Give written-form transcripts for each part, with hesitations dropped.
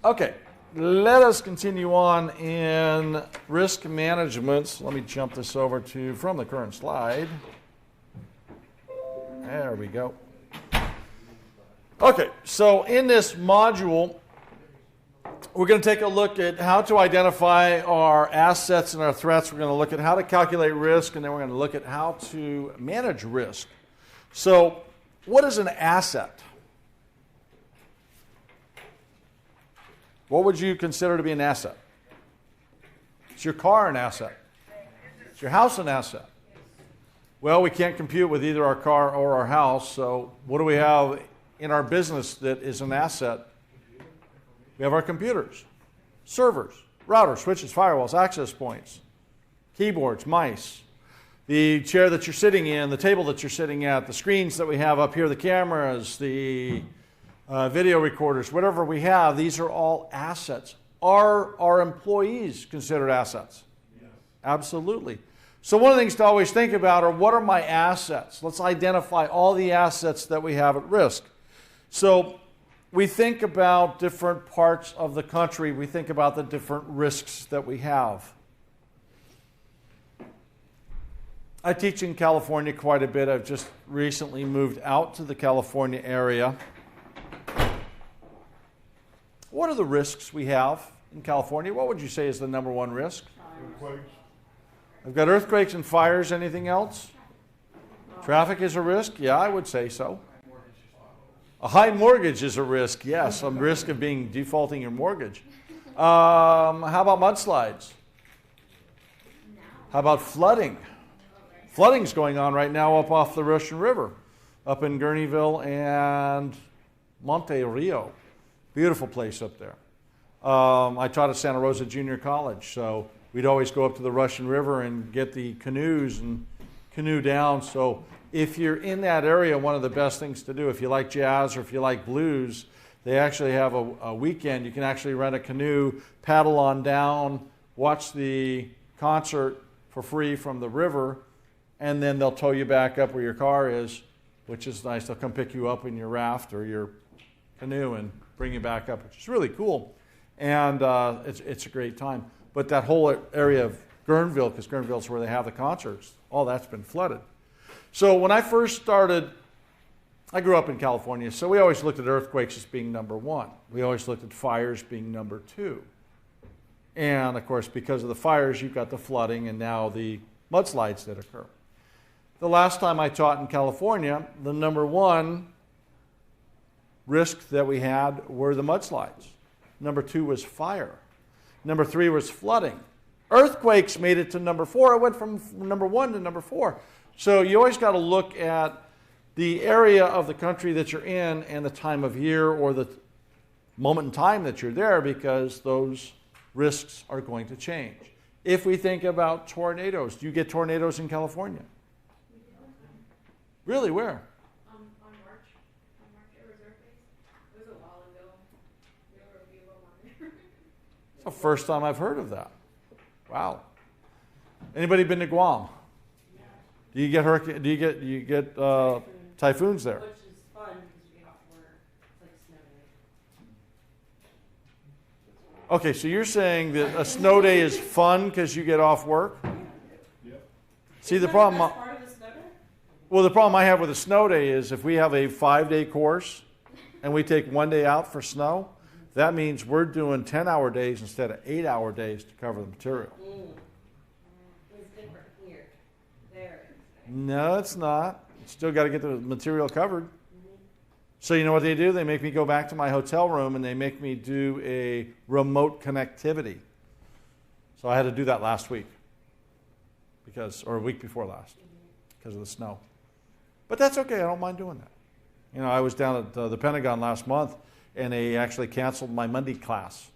Okay, let us continue on in risk management. Let me jump this over to from the current slide. There we go. Okay, so in this module, we're going to take a look at how to identify our assets and our threats. We're going to look at how to calculate risk, and then we're going to look at how to manage risk. So, what is an asset? What would you consider to be an asset? Is your car an asset? Is your house an asset? Well, we can't compute with either our car or our house, so what do we have in our business that is an asset? We have our computers, servers, routers, switches, firewalls, access points, keyboards, mice, the chair that you're sitting in, the table that you're sitting at, the screens that we have up here, the cameras, the video recorders, whatever we have, these are all assets. Are our employees considered assets? Yes. Absolutely. So one of the things to always think about are, what are my assets? Let's identify all the assets that we have at risk. So we think about different parts of the country. We think about the different risks that we have. I teach in California quite a bit. I've just recently moved out to the California area. What are the risks we have in California? What would you say is the number one risk? Earthquakes. I've got earthquakes and fires. Anything else? Traffic is a risk? Yeah, I would say so. A high mortgage is a risk, yes, a risk of defaulting your mortgage. How about mudslides? How about flooding? Flooding's going on right now up off the Russian River, up in Gurneyville and Monte Rio. Beautiful place up there. I taught at Santa Rosa Junior College, so we'd always go up to the Russian River and get the canoes and canoe down. So if you're in that area, one of the best things to do, if you like jazz or if you like blues, they actually have a weekend. You can actually rent a canoe, paddle on down, watch the concert for free from the river, and then they'll tow you back up where your car is, which is nice. They'll come pick you up in your raft or your canoe and bring you back up, which is really cool. And it's a great time. But that whole area of Guerneville, because Guerneville is where they have the concerts, all that's been flooded. So when I first started, I grew up in California, so we always looked at earthquakes as being number one. We always looked at fires being number two. And of course, because of the fires, you've got the flooding and now the mudslides that occur. The last time I taught in California, the number one risk that we had were the mudslides. Number two was fire. Number three was flooding. Earthquakes made it to number four. It went from number one to number four. So you always got to look at the area of the country that you're in and the time of year or the moment in time that you're there, because those risks are going to change. If we think about tornadoes, do you get tornadoes in California? Really, where? On March at Reserve Base. It was a while ago. There were a few of them on there. It's the first time I've heard of that. Wow. Anybody been to Guam? Do you get hurricane? Do you get typhoons there? Which is fun because you get off work. It's like snow day. Okay, so you're saying that a snow day is fun because you get off work? Yep. See, the problem. That's part of the snow day? Well, the problem I have with a snow day is if we have a 5-day course and we take 1 day out for snow, that means we're doing 10-hour days instead of 8-hour days to cover the material. It's different here. There. No, it's not. Still got to get the material covered. So you know what they do? They make me go back to my hotel room and they make me do a remote connectivity. So I had to do that last week, or a week before last, because of the snow. But that's okay. I don't mind doing that. You know, I was down at the Pentagon last month, and they actually canceled my Monday class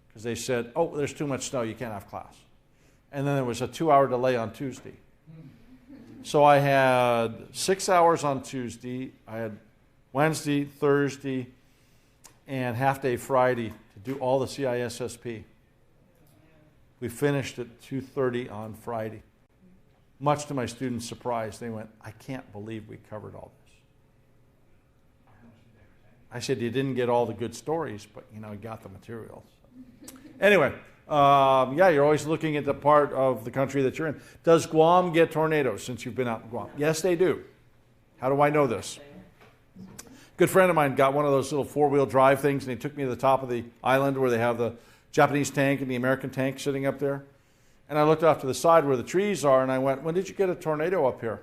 because they said, "Oh, there's too much snow. You can't have class." And then there was a 2-hour delay on Tuesday. So I had 6 hours on Tuesday. I had Wednesday, Thursday, and half-day Friday to do all the CISSP. We finished at 2:30 on Friday. Much to my students' surprise, they went, "I can't believe we covered all this." I said, you didn't get all the good stories, but, you got the material. So. Anyway, yeah, you're always looking at the part of the country that you're in. Does Guam get tornadoes since you've been out in Guam? Yes, they do. How do I know this? Good friend of mine got one of those little four-wheel drive things, and he took me to the top of the island where they have the Japanese tank and the American tank sitting up there. And I looked off to the side where the trees are, and I went, when did you get a tornado up here?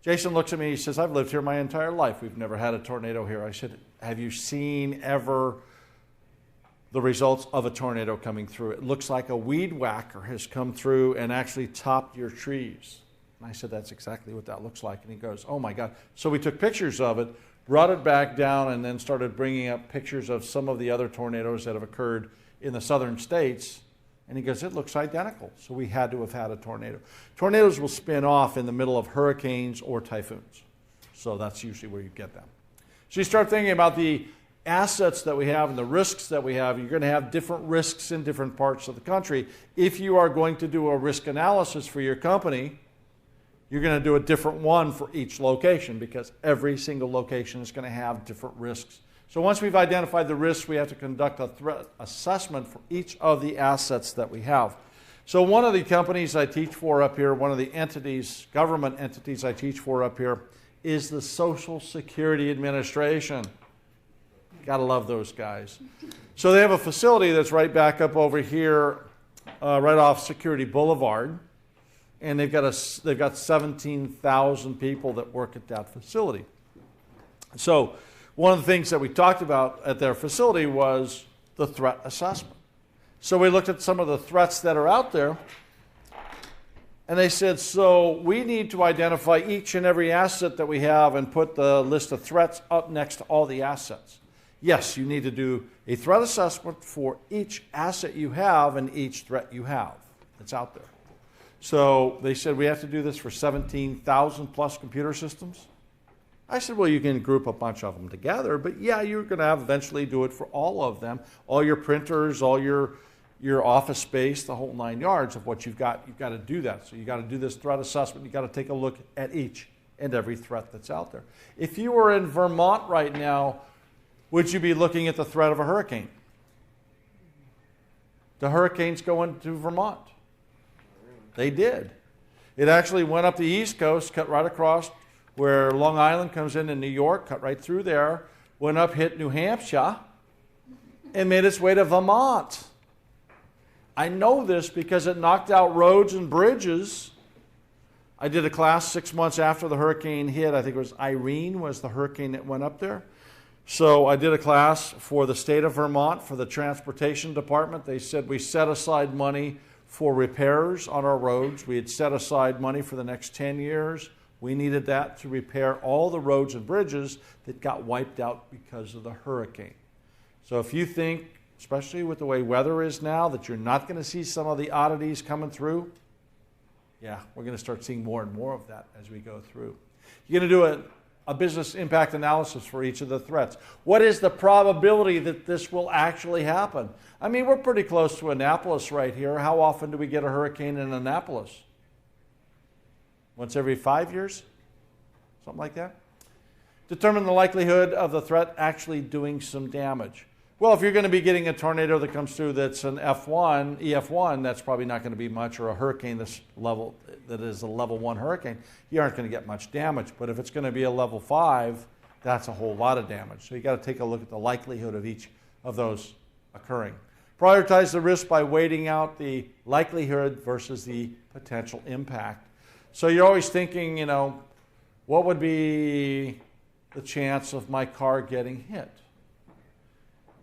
Jason looks at me, he says, I've lived here my entire life. We've never had a tornado here. I said, have you seen ever the results of a tornado coming through? It looks like a weed whacker has come through and actually topped your trees. And I said, that's exactly what that looks like. And he goes, oh my God. So we took pictures of it, brought it back down, and then started bringing up pictures of some of the other tornadoes that have occurred in the southern states. And he goes, it looks identical. So we had to have had a tornado. Tornadoes will spin off in the middle of hurricanes or typhoons. So that's usually where you get them. So you start thinking about the assets that we have and the risks that we have. You're going to have different risks in different parts of the country. If you are going to do a risk analysis for your company, you're going to do a different one for each location because every single location is going to have different risks. So once we've identified the risks, we have to conduct a threat assessment for each of the assets that we have. So one of the companies I teach for up here, one of the entities, government entities I teach for up here, is the Social Security Administration. Gotta love those guys. So they have a facility that's right back up over here, right off Security Boulevard, and they've got 17,000 people that work at that facility. So one of the things that we talked about at their facility was the threat assessment. So we looked at some of the threats that are out there, and they said, so we need to identify each and every asset that we have and put the list of threats up next to all the assets. Yes, you need to do a threat assessment for each asset you have and each threat you have that's out there. So they said we have to do this for 17,000 plus computer systems. I said, well, you can group a bunch of them together, but yeah, you're going to have eventually do it for all of them, all your printers, all your office space, the whole 9 yards of what you've got to do that. So you've got to do this threat assessment. You've got to take a look at each and every threat that's out there. If you were in Vermont right now, would you be looking at the threat of a hurricane? The hurricanes go into Vermont. They did. It actually went up the East Coast, cut right across where Long Island comes into New York, cut right through there, went up, hit New Hampshire, and made its way to Vermont. I know this because it knocked out roads and bridges. I did a class 6 months after the hurricane hit. I think it was Irene was the hurricane that went up there. So I did a class for the state of Vermont, for the transportation department. They said we set aside money for repairs on our roads. We had set aside money for the next 10 years. We needed that to repair all the roads and bridges that got wiped out because of the hurricane. So if you think, especially with the way weather is now, that you're not going to see some of the oddities coming through, yeah, we're going to start seeing more and more of that as we go through. You're going to do a business impact analysis for each of the threats. What is the probability that this will actually happen? I mean, we're pretty close to Annapolis right here. How often do we get a hurricane in Annapolis? Once every 5 years? Something like that? Determine the likelihood of the threat actually doing some damage. Well, if you're going to be getting a tornado that comes through that's an EF1, that's probably not going to be much, or a hurricane that is a level 1 hurricane, you aren't going to get much damage. But if it's going to be a level 5, that's a whole lot of damage. So you got to take a look at the likelihood of each of those occurring. Prioritize the risk by weighting out the likelihood versus the potential impact. So you're always thinking, what would be the chance of my car getting hit?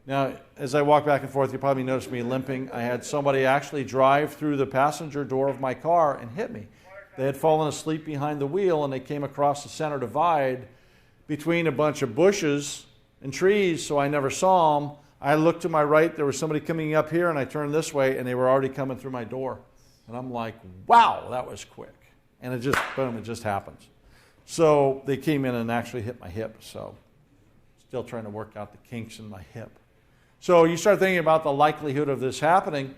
Now, as I walk back and forth, you probably noticed me limping. I had somebody actually drive through the passenger door of my car and hit me. They had fallen asleep behind the wheel, and they came across the center divide between a bunch of bushes and trees, so I never saw them. I looked to my right, there was somebody coming up here, and I turned this way, and they were already coming through my door. And I'm like, wow, that was quick. And it just, boom, it just happens. So they came in and actually hit my hip, so still trying to work out the kinks in my hip. So you start thinking about the likelihood of this happening.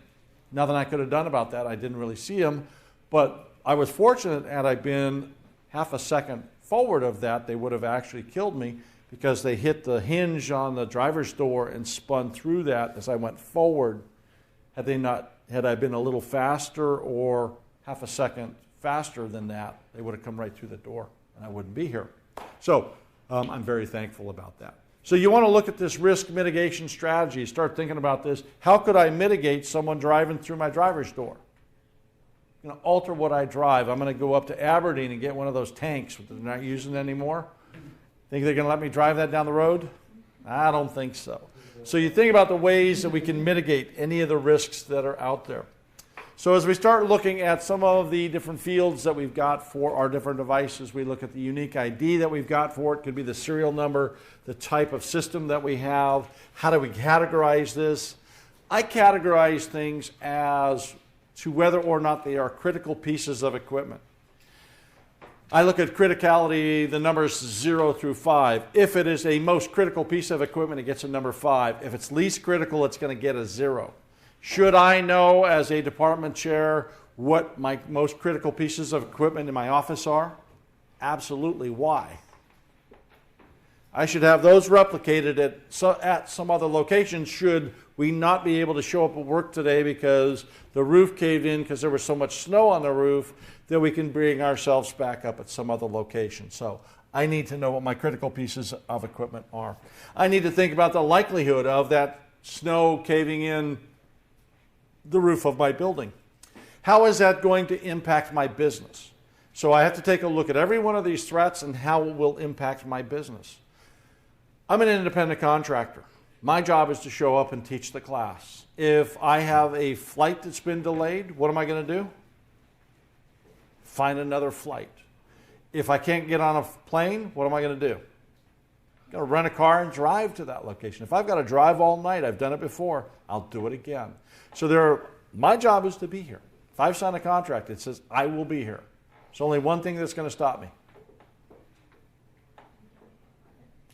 Nothing I could have done about that. I didn't really see them. But I was fortunate, had I been half a second forward of that, they would have actually killed me. because they hit the hinge on the driver's door and spun through that as I went forward. Had I been a little faster or half a second faster than that, they would have come right through the door and I wouldn't be here. So I'm very thankful about that. So you want to look at this risk mitigation strategy. Start thinking about this. How could I mitigate someone driving through my driver's door? I'm going to alter what I drive. I'm going to go up to Aberdeen and get one of those tanks that they're not using anymore. Think they're going to let me drive that down the road? I don't think so. So you think about the ways that we can mitigate any of the risks that are out there. So as we start looking at some of the different fields that we've got for our different devices, we look at the unique ID that we've got for it. It could be the serial number, the type of system that we have. How do we categorize this? I categorize things as to whether or not they are critical pieces of equipment. I look at criticality, the numbers 0 through 5. If it is a most critical piece of equipment, it gets a number 5. If it's least critical, it's going to get a 0. Should I know as a department chair what my most critical pieces of equipment in my office are? Absolutely. Why? I should have those replicated at some other location should we not be able to show up at work today because the roof caved in because there was so much snow on the roof that we can bring ourselves back up at some other location. So I need to know what my critical pieces of equipment are. I need to think about the likelihood of that snow caving in the roof of my building. How is that going to impact my business? So I have to take a look at every one of these threats and how it will impact my business. I'm an independent contractor. My job is to show up and teach the class. If I have a flight that's been delayed, what am I going to do? Find another flight. If I can't get on a plane, what am I going to do? I'm going to rent a car and drive to that location. If I've got to drive all night, I've done it before, I'll do it again. So my job is to be here. If I've signed a contract, it says I will be here. There's only one thing that's going to stop me.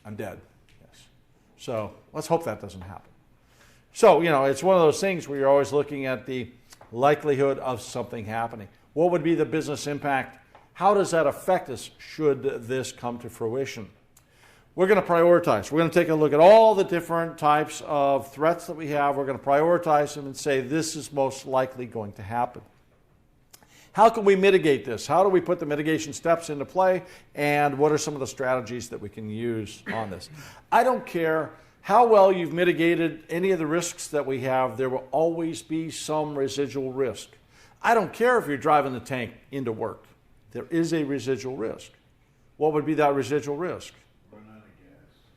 I'm dead. Yes. So let's hope that doesn't happen. So, it's one of those things where you're always looking at the likelihood of something happening. What would be the business impact? How does that affect us should this come to fruition? We're going to prioritize. We're going to take a look at all the different types of threats that we have. We're going to prioritize them and say this is most likely going to happen. How can we mitigate this? How do we put the mitigation steps into play? And what are some of the strategies that we can use on this? I don't care how well you've mitigated any of the risks that we have. There will always be some residual risk. I don't care if you're driving the tank into work. There is a residual risk. What would be that residual risk?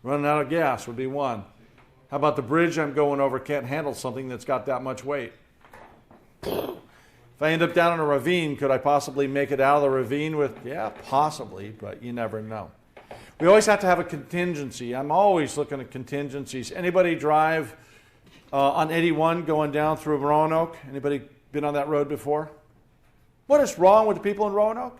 Running out of gas would be one. How about the bridge I'm going over can't handle something that's got that much weight? If I end up down in a ravine, could I possibly make it out of the ravine with, yeah, possibly, but you never know. We always have to have a contingency. I'm always looking at contingencies. Anybody drive on 81 going down through Roanoke? Anybody been on that road before? What is wrong with the people in Roanoke?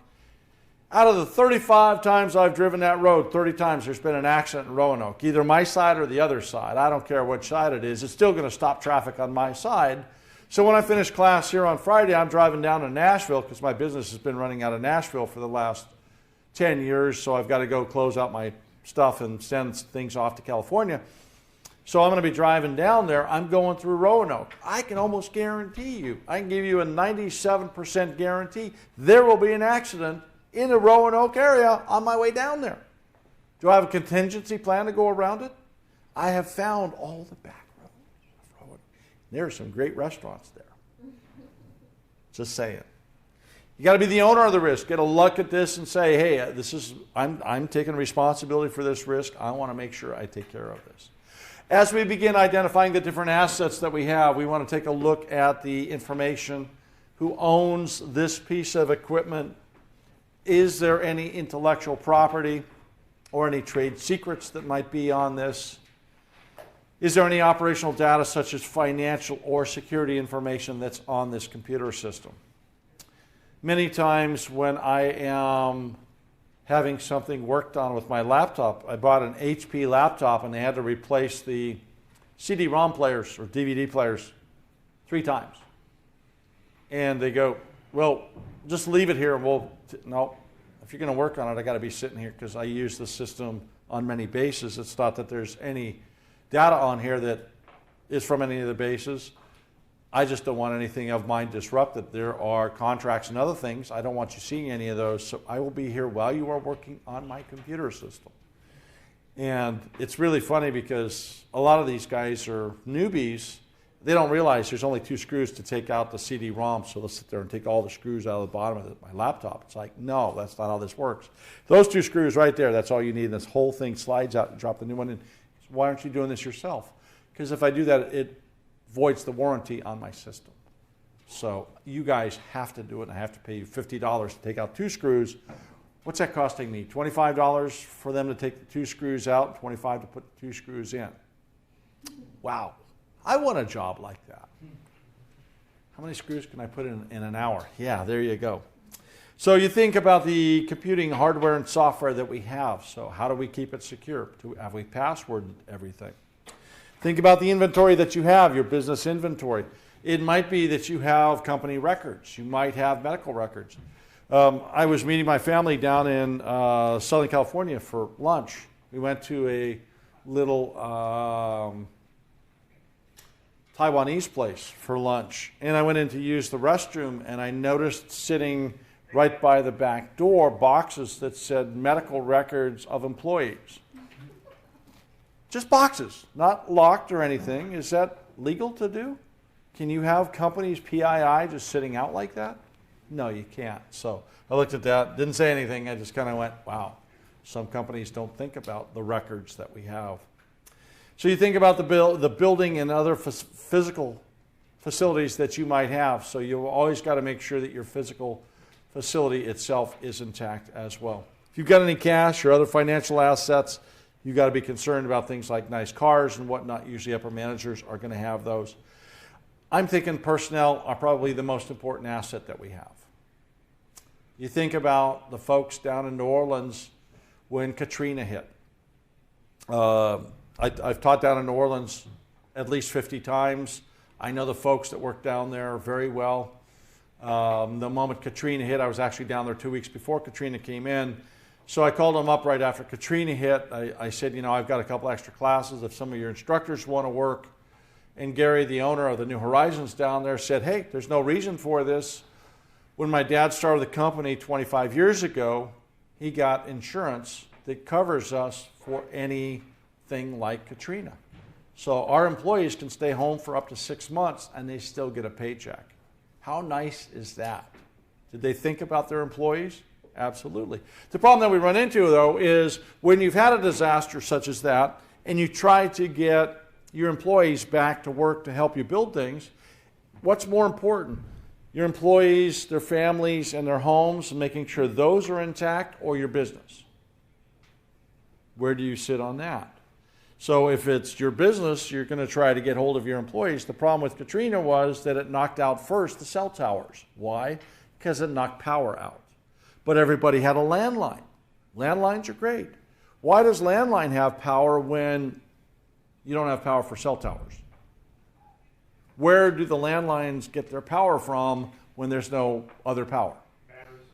Out of the 35 times I've driven that road, 30 times there's been an accident in Roanoke, either my side or the other side. I don't care which side it is. It's still going to stop traffic on my side. So when I finish class here on Friday, I'm driving down to Nashville because my business has been running out of Nashville for the last 10 years, so I've got to go close out my stuff and send things off to California. So I'm going to be driving down there. I'm going through Roanoke. I can almost guarantee you, I can give you a 97% guarantee there will be an accident in the Roanoke area on my way down there. Do I have a contingency plan to go around it? I have found all the back roads of Roanoke. There are some great restaurants there. Just saying. You got to be the owner of the risk. Get a look at this and say, hey, I'm taking responsibility for this risk. I want to make sure I take care of this. As we begin identifying the different assets that we have, we want to take a look at the information. Who owns this piece of equipment? Is there any intellectual property or any trade secrets that might be on this? Is there any operational data such as financial or security information that's on this computer system? Many times when I am having something worked on with my laptop, I bought an HP laptop and they had to replace the CD-ROM players or DVD players 3 times. And they go, well, just leave it here and no, if you're going to work on it, I got to be sitting here because I use the system on many bases. It's not that there's any data on here that is from any of the bases. I just don't want anything of mine disrupted. There are contracts and other things. I don't want you seeing any of those, so I will be here while you are working on my computer system. And it's really funny because a lot of these guys are newbies. They don't realize there's only 2 screws to take out the CD-ROM, so they'll sit there and take all the screws out of the bottom of my laptop. It's like, no, that's not how this works. Those 2 screws right there, that's all you need. This whole thing slides out and drop the new one in. So why aren't you doing this yourself? Because if I do that, it voids the warranty on my system. So you guys have to do it, and I have to pay you $50 to take out 2 screws. What's that costing me? $25 for them to take the 2 screws out, $25 to put the 2 screws in. Wow. I want a job like that. How many screws can I put in an hour? Yeah, there you go. So you think about the computing hardware and software that we have. So how do we keep it secure? Have we passworded everything? Think about the inventory that you have, your business inventory. It might be that you have company records. You might have medical records. I was meeting my family down in Southern California for lunch. We went to a little Taiwanese place for lunch. And I went in to use the restroom, and I noticed sitting right by the back door boxes that said medical records of employees. Just boxes, not locked or anything. Is that legal to do? Can you have companies' PII just sitting out like that? No, you can't. So I looked at that, didn't say anything. I just kind of went, wow, some companies don't think about the records that we have. So you think about the building and other physical facilities that you might have. So you've always got to make sure that your physical facility itself is intact as well. If you've got any cash or other financial assets, you've got to be concerned about things like nice cars and whatnot. Usually upper managers are going to have those. I'm thinking personnel are probably the most important asset that we have. You think about the folks down in New Orleans when Katrina hit. I've taught down in New Orleans at least 50 times. I know the folks that work down there very well. The moment Katrina hit, I was actually down there 2 weeks before Katrina came in. So I called them up right after Katrina hit. I said, you know, I've got a couple extra classes if some of your instructors want to work. And Gary, the owner of the New Horizons down there, said, hey, there's no reason for this. When my dad started the company 25 years ago, he got insurance that covers us for anything like Katrina. So our employees can stay home for up to 6 months and they still get a paycheck. How nice is that? Did they think about their employees? Absolutely. The problem that we run into, though, is when you've had a disaster such as that and you try to get your employees back to work to help you build things, what's more important? Your employees, their families, and their homes, and making sure those are intact, or your business? Where do you sit on that? So if it's your business, you're going to try to get hold of your employees. The problem with Katrina was that it knocked out first the cell towers. Why? Because it knocked power out. But everybody had a landline. Landlines are great. Why does landline have power when you don't have power for cell towers? Where do the landlines get their power from when there's no other power? Batteries.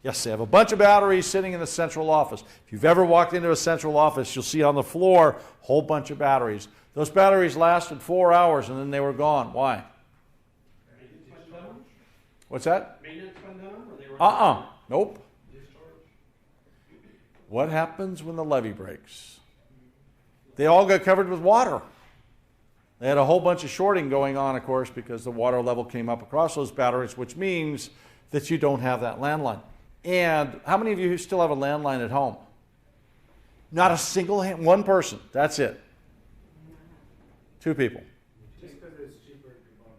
Yes, they have a bunch of batteries sitting in the central office. If you've ever walked into a central office, you'll see on the floor a whole bunch of batteries. Those batteries lasted 4 hours and then they were gone. Why? What's that? Maintenance went down? Nope. What happens when the levee breaks? They all got covered with water. They had a whole bunch of shorting going on, of course, because the water level came up across those batteries, which means that you don't have that landline. And how many of you still have a landline at home? Not a single hand, one person. That's it. 2 people. Just because it's cheaper to bundle.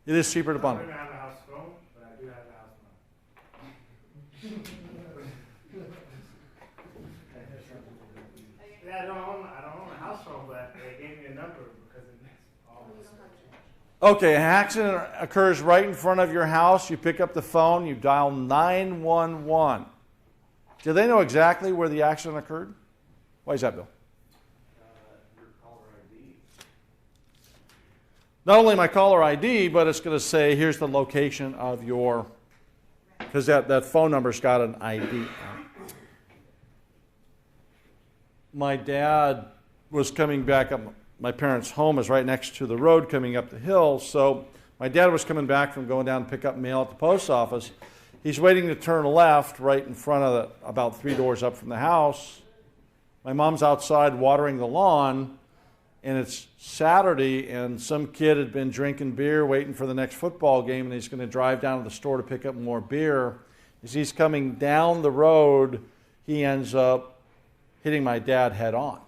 It is cheaper to bundle. I don't have a house phone, but I do have a house phone. Yeah, I don't own a house phone, but they gave me a number because it's always. Okay, an accident occurs right in front of your house. You pick up the phone, you dial 911. Do they know exactly where the accident occurred? Why is that, Bill? Your caller ID. Not only my caller ID, but it's going to say, here's the location of your, because that phone number's got an ID. my dad was coming back up. My parents' home is right next to the road coming up the hill. So my dad was coming back from going down to pick up mail at the post office. He's waiting to turn left right in front of about 3 doors up from the house. My mom's outside watering the lawn, and it's Saturday, and some kid had been drinking beer waiting for the next football game, and he's going to drive down to the store to pick up more beer. As he's coming down the road, he ends up hitting my dad head on.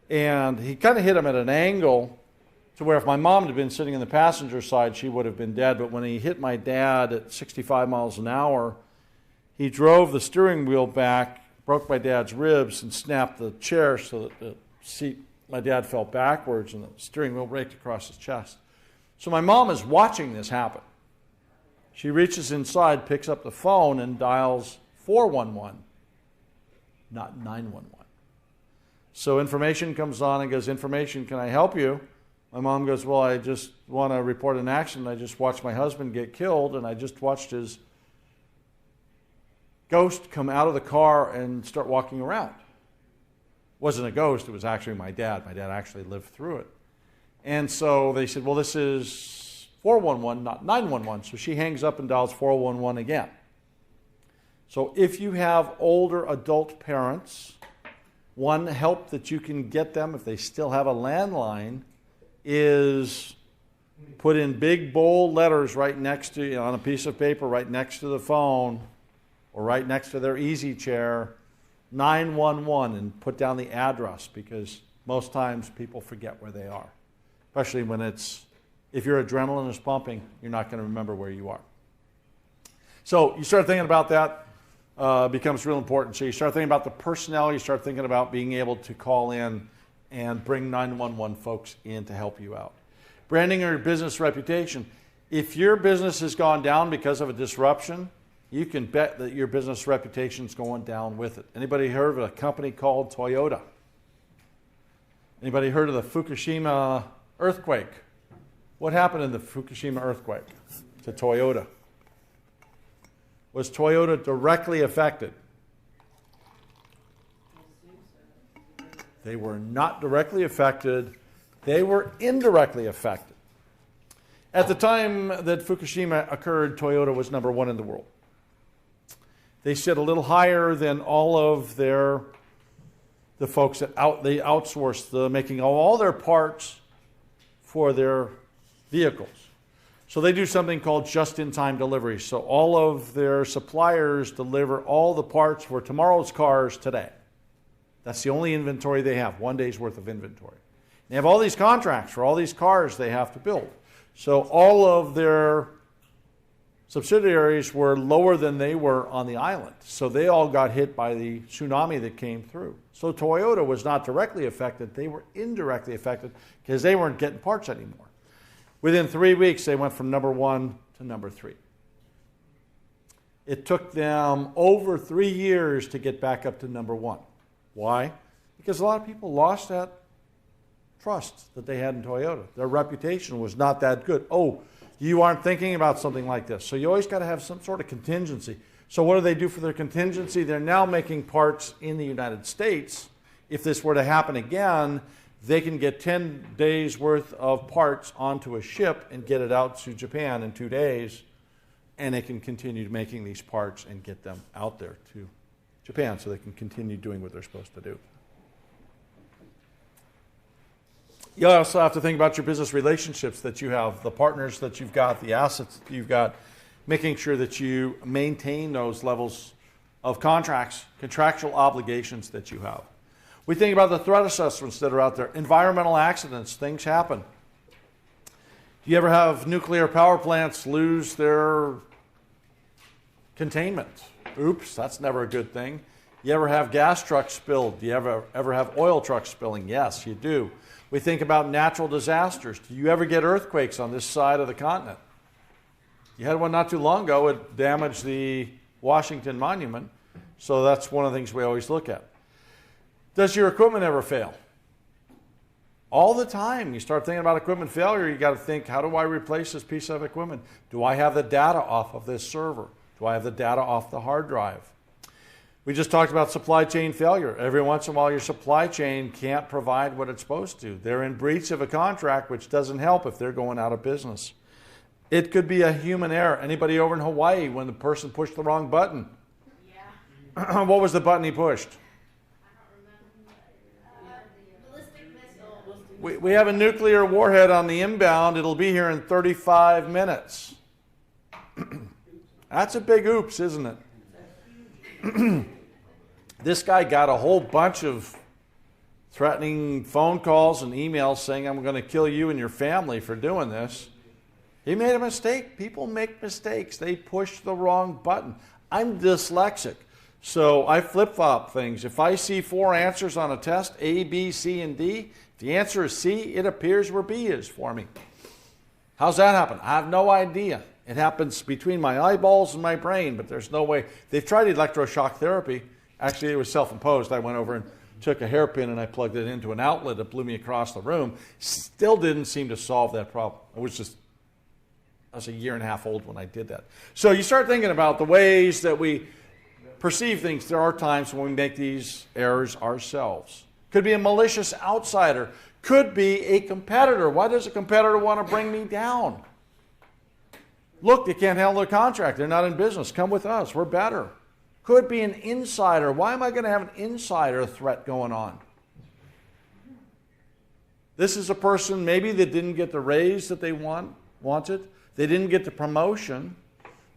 And he kind of hit him at an angle to where if my mom had been sitting in the passenger side, she would have been dead. But when he hit my dad at 65 miles an hour, he drove the steering wheel back, broke my dad's ribs, and snapped the chair so that the seat, my dad fell backwards, and the steering wheel raked across his chest. So my mom is watching this happen. She reaches inside, picks up the phone, and dials 411, not 911. So information comes on and goes, "Information, can I help you?" My mom goes, "Well, I just want to report an accident. I just watched my husband get killed, and I just watched his ghost come out of the car and start walking around." It wasn't a ghost, it was actually my dad. My dad actually lived through it. And so they said, "Well, this is 411, not 911. So she hangs up and dials 411 again. So if you have older adult parents, one help that you can get them if they still have a landline is put in big bold letters right next to, on a piece of paper right next to the phone or right next to their easy chair, 911, and put down the address, because most times people forget where they are, especially when if your adrenaline is pumping, you're not going to remember where you are. So you start thinking about that. Becomes real important. So you start thinking about the personnel, you start thinking about being able to call in and bring 911 folks in to help you out. Branding or business reputation. If your business has gone down because of a disruption, you can bet that your business reputation is going down with it. Anybody heard of a company called Toyota? Anybody heard of the Fukushima earthquake? What happened in the Fukushima earthquake to Toyota? Was Toyota directly affected? They were not directly affected. They were indirectly affected. At the time that Fukushima occurred, Toyota was number 1 in the world. They sit a little higher than all of the folks that they outsourced the making of all their parts for their vehicles. So they do something called just-in-time delivery. So all of their suppliers deliver all the parts for tomorrow's cars today. That's the only inventory they have, 1 day's worth of inventory. They have all these contracts for all these cars they have to build. So all of their subsidiaries were lower than they were on the island. So they all got hit by the tsunami that came through. So Toyota was not directly affected. They were indirectly affected because they weren't getting parts anymore. Within 3 weeks, they went from number 1 to number 3. It took them over 3 years to get back up to number 1. Why? Because a lot of people lost that trust that they had in Toyota. Their reputation was not that good. Oh, you aren't thinking about something like this. So you always got to have some sort of contingency. So what do they do for their contingency? They're now making parts in the United States. If this were to happen again, they can get 10 days worth of parts onto a ship and get it out to Japan in 2 days, and they can continue making these parts and get them out there to Japan so they can continue doing what they're supposed to do. You also have to think about your business relationships that you have, the partners that you've got, the assets that you've got, making sure that you maintain those levels of contracts, contractual obligations that you have. We think about the threat assessments that are out there. Environmental accidents, things happen. Do you ever have nuclear power plants lose their containment? Oops, that's never a good thing. You ever have gas trucks spilled? Do you ever have oil trucks spilling? Yes, you do. We think about natural disasters. Do you ever get earthquakes on this side of the continent? You had one not too long ago. It damaged the Washington Monument. So that's one of the things we always look at. Does your equipment ever fail? All the time. You start thinking about equipment failure, you got to think, how do I replace this piece of equipment? Do I have the data off of this server? Do I have the data off the hard drive? We just talked about supply chain failure. Every once in a while, your supply chain can't provide what it's supposed to. They're in breach of a contract, which doesn't help if they're going out of business. It could be a human error. Anybody over in Hawaii when the person pushed the wrong button? Yeah. What was the button he pushed? I don't remember. Ballistic missile. We have a nuclear warhead on the inbound. It'll be here in 35 minutes. That's a big oops, isn't it? This guy got a whole bunch of threatening phone calls and emails saying, I'm going to kill you and your family for doing this. He made a mistake. People make mistakes. They push the wrong button. I'm dyslexic, so I flip-flop things. If I see 4 answers on a test, A, B, C, and D, if the answer is C, it appears where B is for me. How's that happen? I have no idea. It happens between my eyeballs and my brain, but there's no way. They've tried electroshock therapy. Actually, it was self-imposed. I went over and took a hairpin and I plugged it into an outlet that blew me across the room. Still didn't seem to solve that problem. I was a year and a half old when I did that. So you start thinking about the ways that we perceive things. There are times when we make these errors ourselves. Could be a malicious outsider. Could be a competitor. Why does a competitor want to bring me down? Look, they can't handle their contract. They're not in business. Come with us. We're better. Could be an insider. Why am I going to have an insider threat going on? This is a person maybe that didn't get the raise that they wanted. They didn't get the promotion.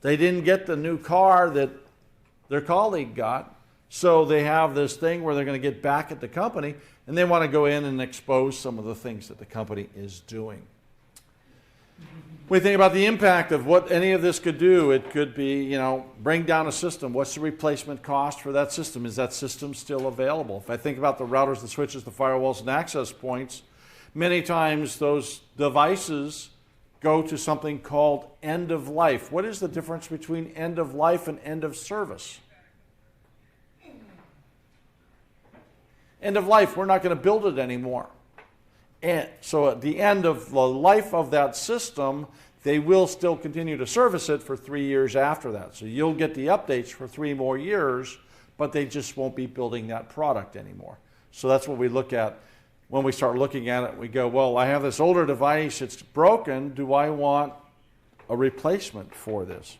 They didn't get the new car that their colleague got. So they have this thing where they're going to get back at the company, and they want to go in and expose some of the things that the company is doing. When you think about the impact of what any of this could do, it could be, bring down a system. What's the replacement cost for that system? Is that system still available? If I think about the routers, the switches, the firewalls, and access points, many times those devices go to something called end of life. What is the difference between end of life and end of service? End of life, we're not going to build it anymore. And so at the end of the life of that system, they will still continue to service it for 3 years after that. So you'll get the updates for 3 more years, but they just won't be building that product anymore. So that's what we look at. When we start looking at it, we go, well, I have this older device, it's broken. Do I want a replacement for this?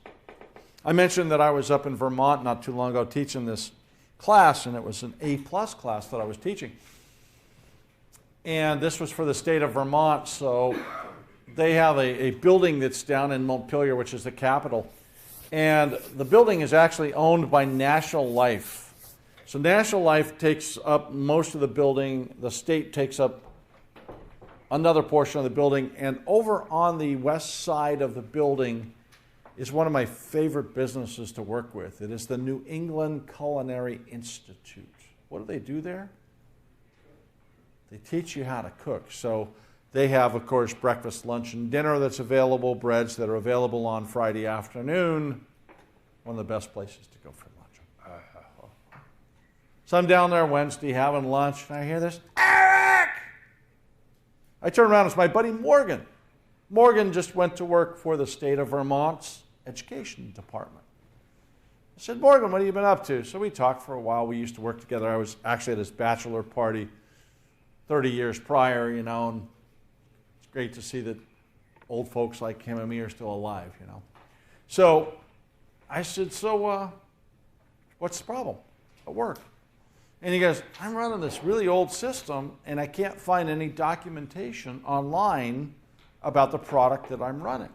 I mentioned that I was up in Vermont not too long ago teaching this class, and it was an A+ class that I was teaching. And this was for the state of Vermont, so they have a building that's down in Montpelier, which is the capital. And the building is actually owned by National Life. So National Life takes up most of the building. The state takes up another portion of the building. And over on the west side of the building is one of my favorite businesses to work with. It is the New England Culinary Institute. What do they do there? They teach you how to cook. So they have, of course, breakfast, lunch, and dinner that's available, breads that are available on Friday afternoon. One of the best places to go for lunch. So I'm down there Wednesday having lunch, and I hear this, Eric! I turn around, it's my buddy Morgan. Morgan just went to work for the state of Vermont's education department. I said, Morgan, what have you been up to? So we talked for a while. We used to work together. I was actually at his bachelor party 30 years prior, and it's great to see that old folks like him and me are still alive, So I said, so what's the problem at work? And he goes, I'm running this really old system, and I can't find any documentation online about the product that I'm running.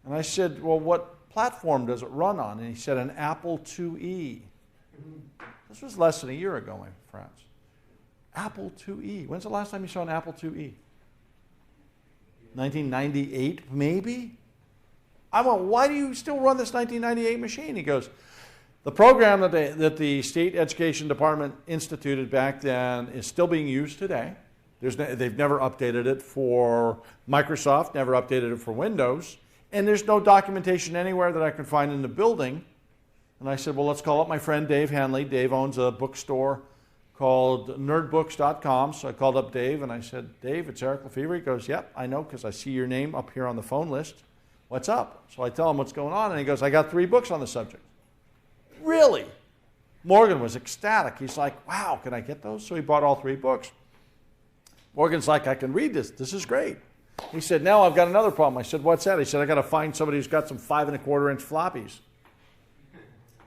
And I said, well, what platform does it run on? And he said, an Apple IIe. This was less than a year ago, my friends. Apple IIe. When's the last time you saw an Apple IIe? 1998, maybe? I went, why do you still run this 1998 machine? He goes, the program that the state education department instituted back then is still being used today. They've never updated it for Microsoft, never updated it for Windows, and there's no documentation anywhere that I can find in the building. And I said, well, let's call up my friend Dave Hanley. Dave owns a bookstore called nerdbooks.com. So I called up Dave, and I said, Dave, it's Eric Lefevre. He goes, yep, I know, because I see your name up here on the phone list. What's up? So I tell him what's going on, and he goes, I got 3 books on the subject. Really? Morgan was ecstatic. He's like, wow, can I get those? So he bought all 3 books. Morgan's like, I can read this. This is great. He said, now I've got another problem. I said, what's that? He said, I got to find somebody who's got some 5 1/4 inch floppies.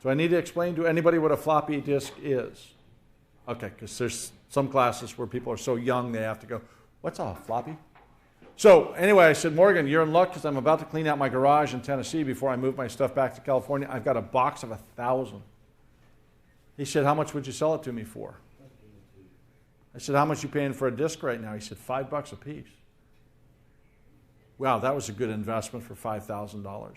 So I need to explain to anybody what a floppy disk is. Okay, because there's some classes where people are so young they have to go, what's a floppy? So anyway, I said, Morgan, you're in luck because I'm about to clean out my garage in Tennessee before I move my stuff back to California. I've got a box of 1,000. He said, how much would you sell it to me for? I said, how much are you paying for a disc right now? He said, $5 a piece. Wow, that was a good investment for $5,000.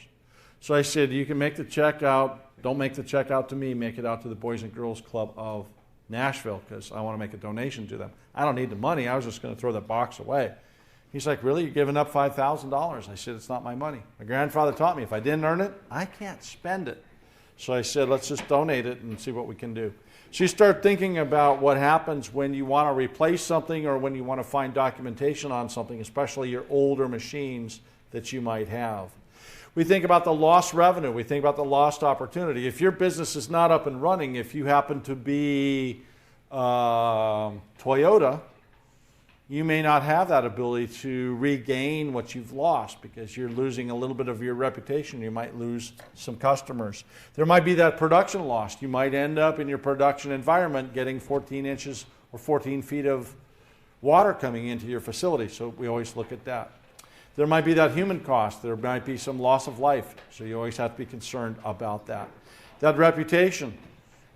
So I said, you can make the check out. Don't make the check out to me. Make it out to the Boys and Girls Club of Nashville because I want to make a donation to them. I don't need the money. I was just going to throw that box away. He's like, really? You're giving up $5,000? I said, it's not my money. My grandfather taught me if I didn't earn it, I can't spend it. So I said, let's just donate it and see what we can do. So you start thinking about what happens when you want to replace something or when you want to find documentation on something, especially your older machines that you might have. We think about the lost revenue. We think about the lost opportunity. If your business is not up and running, if you happen to be Toyota, you may not have that ability to regain what you've lost because you're losing a little bit of your reputation. You might lose some customers. There might be that production loss. You might end up in your production environment getting 14 inches or 14 feet of water coming into your facility. So we always look at that. There might be that human cost. There might be some loss of life. So you always have to be concerned about that. That reputation.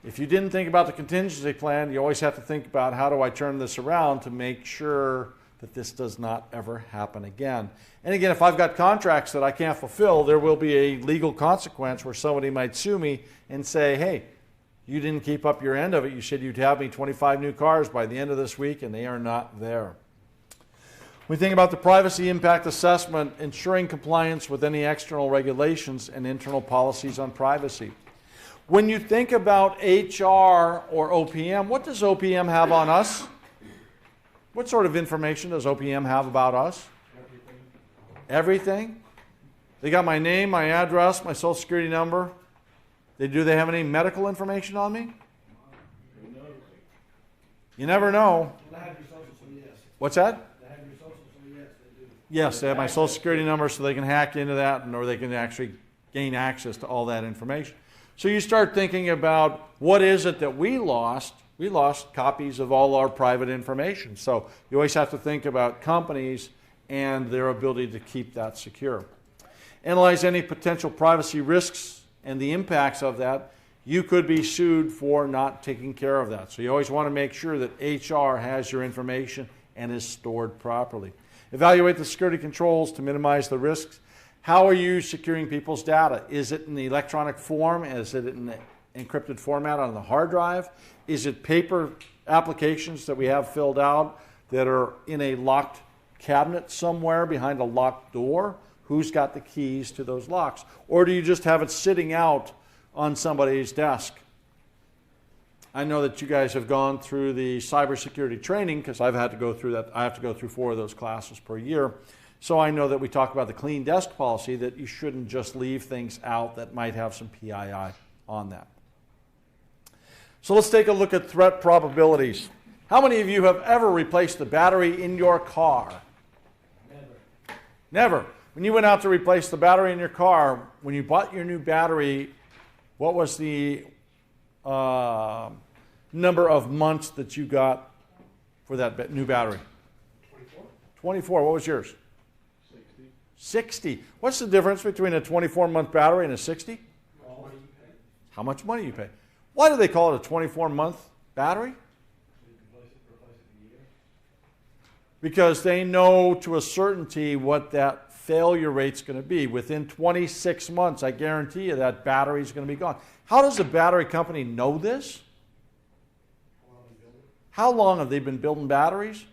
If you didn't think about the contingency plan, you always have to think about how do I turn this around to make sure that this does not ever happen again. And again, if I've got contracts that I can't fulfill, there will be a legal consequence where somebody might sue me and say, hey, you didn't keep up your end of it. You said you'd have me 25 new cars by the end of this week, and they are not there. We think about the privacy impact assessment, ensuring compliance with any external regulations and internal policies on privacy. When you think about HR or OPM, what does OPM have on us? What sort of information does OPM have about us? Everything? They got my name, my address, my social security number. Do they have any medical information on me? You never know. What's that? Yes, they have my social security number so they can hack into that or they can actually gain access to all that information. So you start thinking about what is it that we lost? We lost copies of all our private information. So you always have to think about companies and their ability to keep that secure. Analyze any potential privacy risks and the impacts of that. You could be sued for not taking care of that. So you always want to make sure that HR has your information and is stored properly. Evaluate the security controls to minimize the risks. How are you securing people's data? Is it in the electronic form? Is it in the encrypted format on the hard drive? Is it paper applications that we have filled out that are in a locked cabinet somewhere behind a locked door? Who's got the keys to those locks? Or do you just have it sitting out on somebody's desk? I know that you guys have gone through the cybersecurity training because I've had to go through that. I have to go through 4 of those classes per year. So I know that we talk about the clean desk policy, that you shouldn't just leave things out that might have some PII on that. So let's take a look at threat probabilities. How many of you have ever replaced the battery in your car? Never. Never. When you went out to replace the battery in your car, when you bought your new battery, what was the number of months that you got for that new battery? 24. 24. What was yours? 60. 60. What's the difference between a 24-month battery and a 60? All money you pay. How much money you pay. Why do they call it a 24-month battery? You can replace it in a year. Because they know to a certainty what that failure rate's going to be. Within 26 months, I guarantee you that battery's going to be gone. How does a battery company know this? How long have they been building batteries?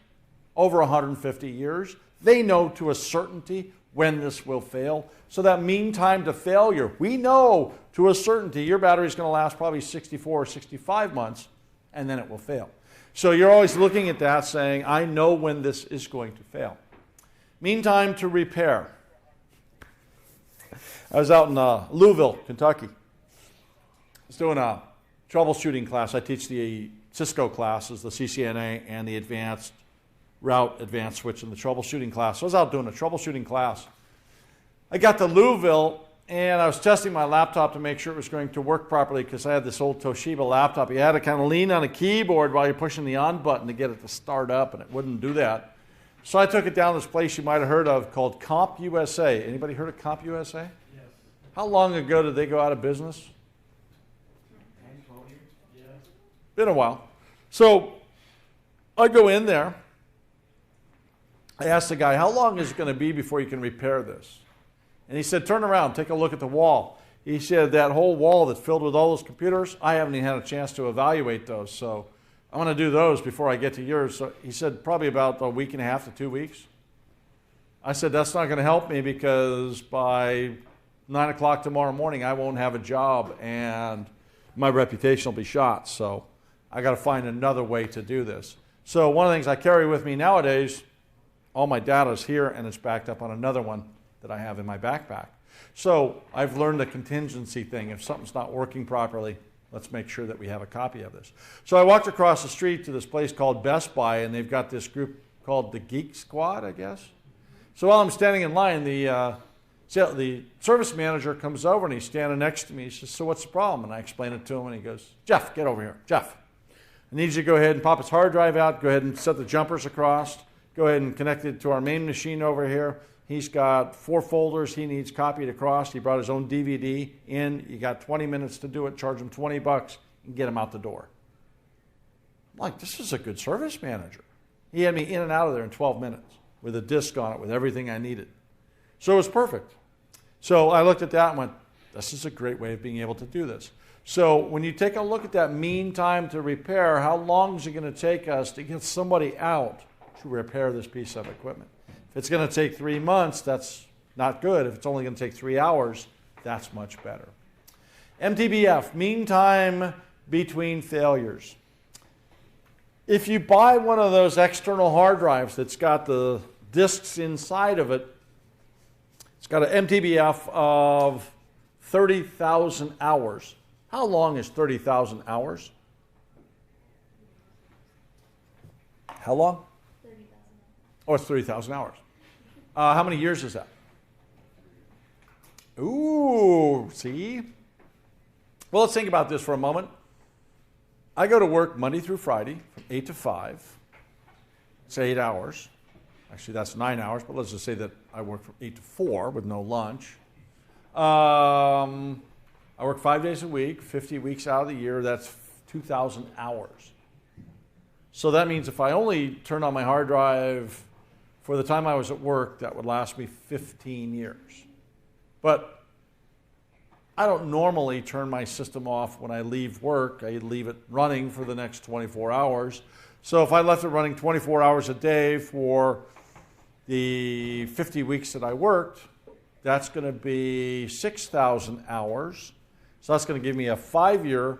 Over 150 years. They know to a certainty when this will fail. So that mean time to failure, we know to a certainty your battery is going to last probably 64 or 65 months, and then it will fail. So you're always looking at that saying, I know when this is going to fail. Mean time to repair. I was out in Louisville, Kentucky. I was doing a troubleshooting class. I teach the Cisco classes, the CCNA, and the advanced switch in the troubleshooting class. So I was out doing a troubleshooting class. I got to Louisville, and I was testing my laptop to make sure it was going to work properly because I had this old Toshiba laptop. You had to kind of lean on a keyboard while you're pushing the on button to get it to start up, and it wouldn't do that. So I took it down to this place you might have heard of called CompUSA. Anybody heard of CompUSA? Yes. How long ago did they go out of business? 10, 12 years? Yes. Been a while. So I go in there. I asked the guy, how long is it going to be before you can repair this? And he said, turn around, take a look at the wall. He said, that whole wall that's filled with all those computers, I haven't even had a chance to evaluate those. So I'm going to do those before I get to yours. So he said, probably about a week and a half to 2 weeks. I said, that's not going to help me because by 9 o'clock tomorrow morning, I won't have a job and my reputation will be shot. So I got to find another way to do this. So one of the things I carry with me nowadays, all my data is here and it's backed up on another one that I have in my backpack. So I've learned the contingency thing. If something's not working properly, let's make sure that we have a copy of this. So I walked across the street to this place called Best Buy, and they've got this group called the Geek Squad, I guess. So while I'm standing in line, the service manager comes over, and he's standing next to me. He says, so what's the problem? And I explain it to him, and he goes, Jeff, get over here. Jeff, I need you to go ahead and pop his hard drive out, go ahead and set the jumpers across, go ahead and connect it to our main machine over here. He's got 4 folders he needs copied across. He brought his own DVD in. You got 20 minutes to do it. Charge him $20 and get him out the door. I'm like, this is a good service manager. He had me in and out of there in 12 minutes with a disc on it with everything I needed. So it was perfect. So I looked at that and went, this is a great way of being able to do this. So when you take a look at that mean time to repair, how long is it going to take us to get somebody out to repair this piece of equipment? If it's going to take 3 months, that's not good. If it's only going to take 3 hours, that's much better. MTBF, mean time between failures. If you buy one of those external hard drives that's got the disks inside of it, it's got an MTBF of 30,000 hours. How long is 30,000 hours? How long? 30,000. Oh, it's 30,000 hours. How many years is that? Ooh, see? Well, let's think about this for a moment. I go to work Monday through Friday from 8 to 5. It's 8 hours. Actually, that's 9 hours, but let's just say that I work from 8 to 4 with no lunch. I work 5 days a week, 50 weeks out of the year. That's 2,000 hours. So that means if I only turn on my hard drive for the time I was at work, that would last me 15 years. But I don't normally turn my system off when I leave work. I leave it running for the next 24 hours. So if I left it running 24 hours a day for the 50 weeks that I worked, that's going to be 6,000 hours. So that's going to give me a 5-year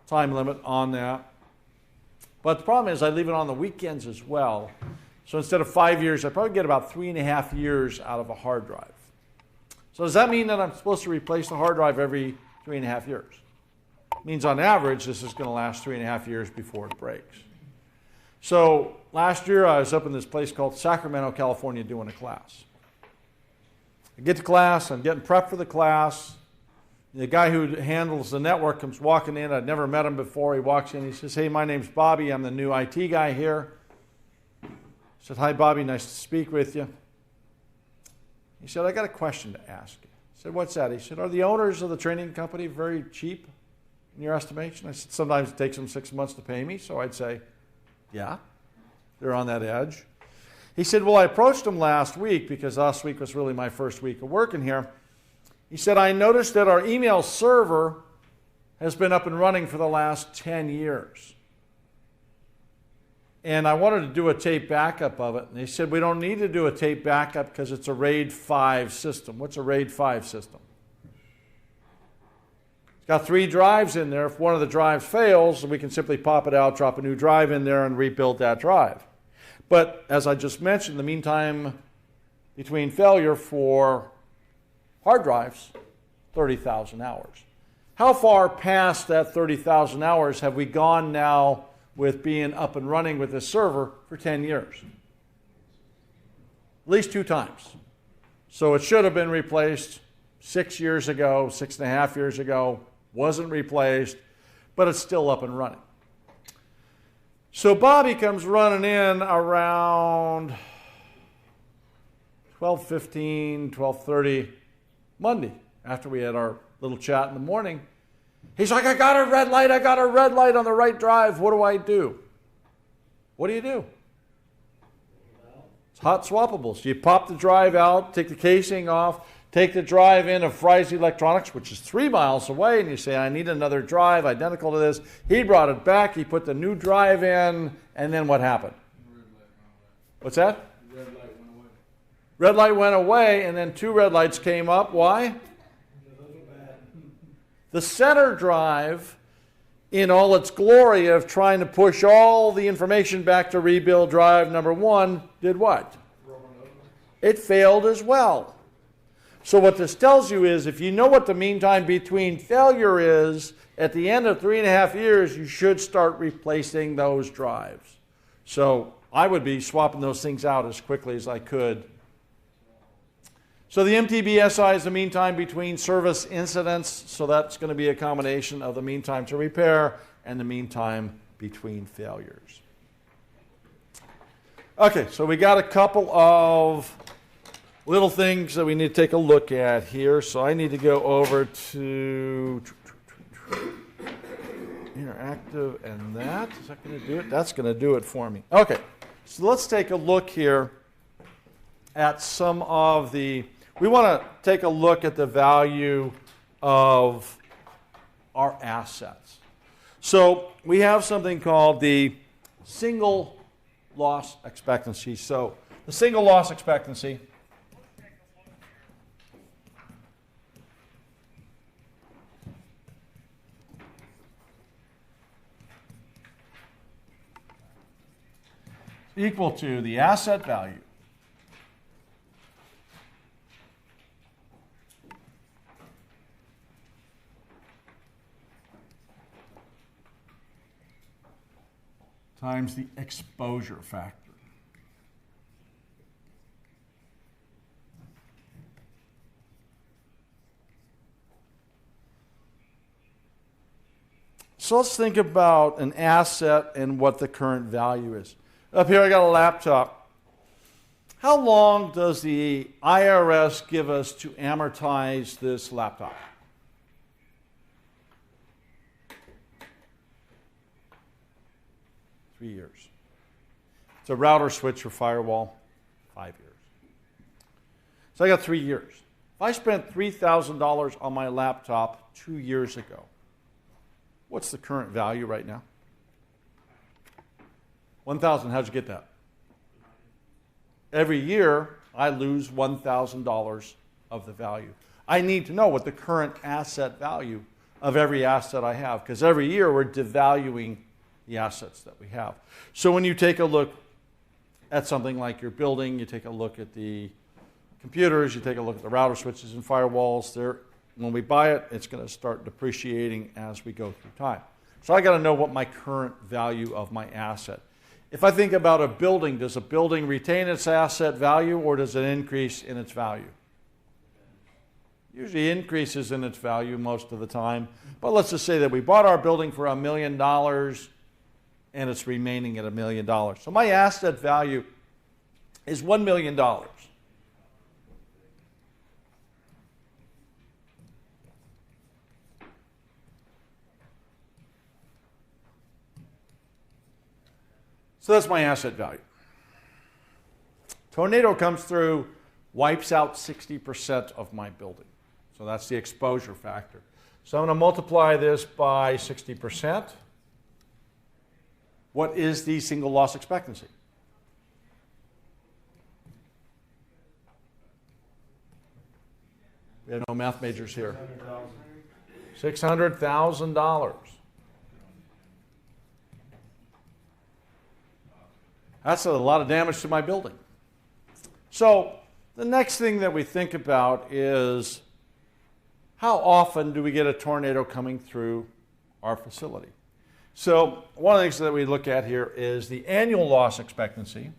time limit on that. But the problem is I leave it on the weekends as well. So instead of 5 years, I probably get about 3.5 years out of a hard drive. So does that mean that I'm supposed to replace the hard drive every 3.5 years? It means on average, this is going to last 3.5 years before it breaks. So last year, I was up in this place called Sacramento, California, doing a class. I get to class, I'm getting prepped for the class. The guy who handles the network comes walking in. I'd never met him before. He walks in, he says, hey, my name's Bobby. I'm the new IT guy here. I said, hi, Bobby, nice to speak with you. He said, I got a question to ask you. I said, what's that? He said, are the owners of the training company very cheap in your estimation? I said, sometimes it takes them 6 months to pay me. So I'd say, yeah, they're on that edge. He said, well, I approached them last week because last week was really my first week of working here. He said, I noticed that our email server has been up and running for the last 10 years. And I wanted to do a tape backup of it. And they said, we don't need to do a tape backup because it's a RAID 5 system. What's a RAID 5 system? It's got 3 drives in there. If one of the drives fails, we can simply pop it out, drop a new drive in there, and rebuild that drive. But as I just mentioned, the mean time between failure for hard drives, 30,000 hours. How far past that 30,000 hours have we gone now with being up and running with this server for 10 years? At least 2 times. So it should have been replaced 6 years ago, 6.5 years ago, wasn't replaced, but it's still up and running. So Bobby comes running in around 12:15, 12:30 Monday after we had our little chat in the morning. He's like, I got a red light on the right drive. What do I do? What do you do? It's hot swappables. You pop the drive out, take the casing off, take the drive in of Fry's Electronics, which is 3 miles away, and you say, I need another drive identical to this. He brought it back, he put the new drive in, and then what happened? What's that? Red light went away. Red light went away, and then 2 red lights came up. Why? The center drive, in all its glory of trying to push all the information back to rebuild drive number 1, did what? It failed as well. So what this tells you is if you know what the mean time between failure is, at the end of 3.5 years, you should start replacing those drives. So I would be swapping those things out as quickly as I could. So the MTBSI is the mean time between service incidents. So that's going to be a combination of the mean time to repair and the mean time between failures. Okay, so we got a couple of little things that we need to take a look at here. So I need to go over to interactive and that. Is that going to do it? That's going to do it for me. Okay, so let's take a look here at some of the... We want to take a look at the value of our assets. So we have something called the single loss expectancy. So the single loss expectancy is equal to the asset value times the exposure factor. So let's think about an asset and what the current value is. Up here I got a laptop. How long does the IRS give us to amortize this laptop? 3 years. It's a router switch or firewall, 5 years. So I got 3 years. If I spent $3,000 on my laptop 2 years ago, what's the current value right now? 1,000. How'd you get that? Every year, I lose $1,000 of the value. I need to know what the current asset value of every asset I have, because every year we're devaluing the assets that we have. So when you take a look at something like your building, you take a look at the computers, you take a look at the router switches and firewalls, when we buy it, it's going to start depreciating as we go through time. So I got to know what my current value of my asset. If I think about a building, does a building retain its asset value or does it increase in its value? Usually increases in its value most of the time. But let's just say that we bought our building for $1 million and it's remaining at $1 million. So my asset value is $1 million. So that's my asset value. Tornado comes through, wipes out 60% of my building. So that's the exposure factor. So I'm going to multiply this by 60%. What is the single loss expectancy? We have no math majors here. $600,000. That's a lot of damage to my building. So the next thing that we think about is how often do we get a tornado coming through our facility? So one of the things that we look at here is the annual loss expectancy.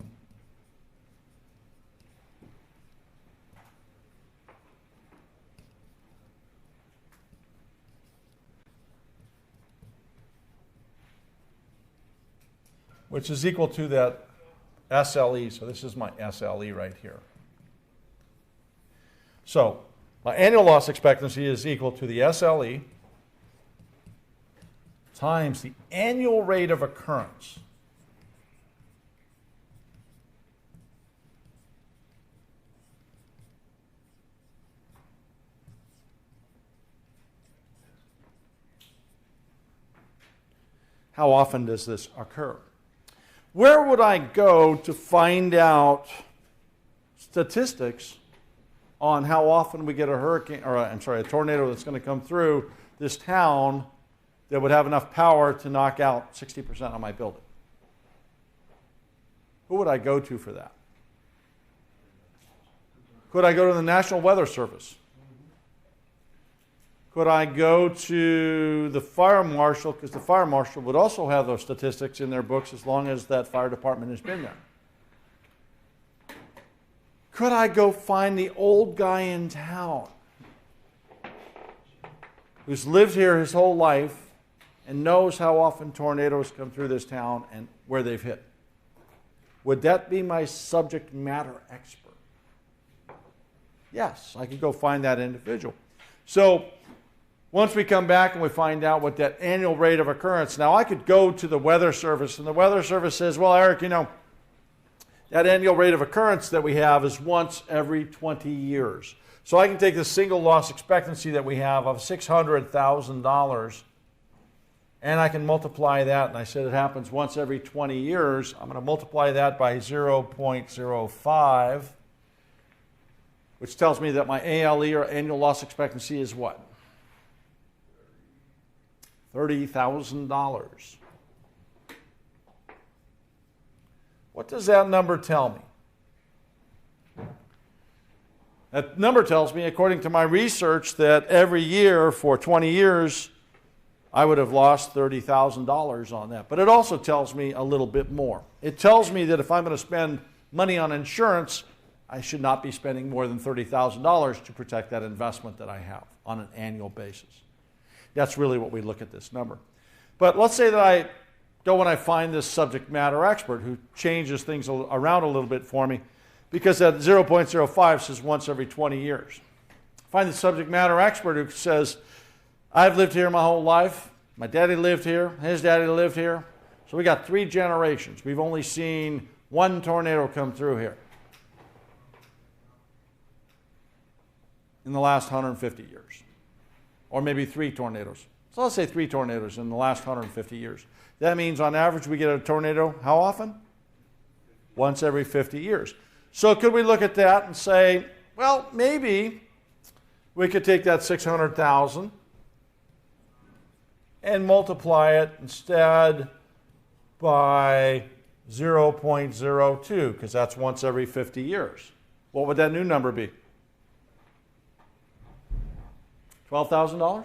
Which is equal to that SLE. So this is my SLE right here. So my annual loss expectancy is equal to the SLE times the annual rate of occurrence. How often does this occur? Where would I go to find out statistics on how often we get a hurricane, or I'm sorry, a tornado that's going to come through this town that would have enough power to knock out 60% of my building? Who would I go to for that? Could I go to the National Weather Service? Could I go to the fire marshal, because the fire marshal would also have those statistics in their books as long as that fire department has been there? Could I go find the old guy in town who's lived here his whole life and knows how often tornadoes come through this town and where they've hit? Would that be my subject matter expert? Yes, I could go find that individual. So once we come back and we find out what that annual rate of occurrence, now I could go to the Weather Service, and the Weather Service says, well, Eric, you know, that annual rate of occurrence that we have is once every 20 years. So I can take the single loss expectancy that we have of $600,000, and I can multiply that, and I said it happens once every 20 years. I'm going to multiply that by 0.05, which tells me that my ALE, or annual loss expectancy, is what? $30,000. What does that number tell me? That number tells me, according to my research, that every year for 20 years, I would have lost $30,000 on that. But it also tells me a little bit more. It tells me that if I'm going to spend money on insurance, I should not be spending more than $30,000 to protect that investment that I have on an annual basis. That's really what we look at this number. But let's say that I go and I find this subject matter expert who changes things around a little bit for me, because that 0.05 says once every 20 years. Find the subject matter expert who says, I've lived here my whole life. My daddy lived here. His daddy lived here. So we got 3 generations. We've only seen 1 tornado come through here in the last 150 years. Or maybe 3 tornadoes. So let's say 3 tornadoes in the last 150 years. That means on average we get a tornado how often? Once every 50 years. So could we look at that and say, well, maybe we could take that 600,000 and multiply it instead by 0.02, because that's once every 50 years. What would that new number be? $12,000?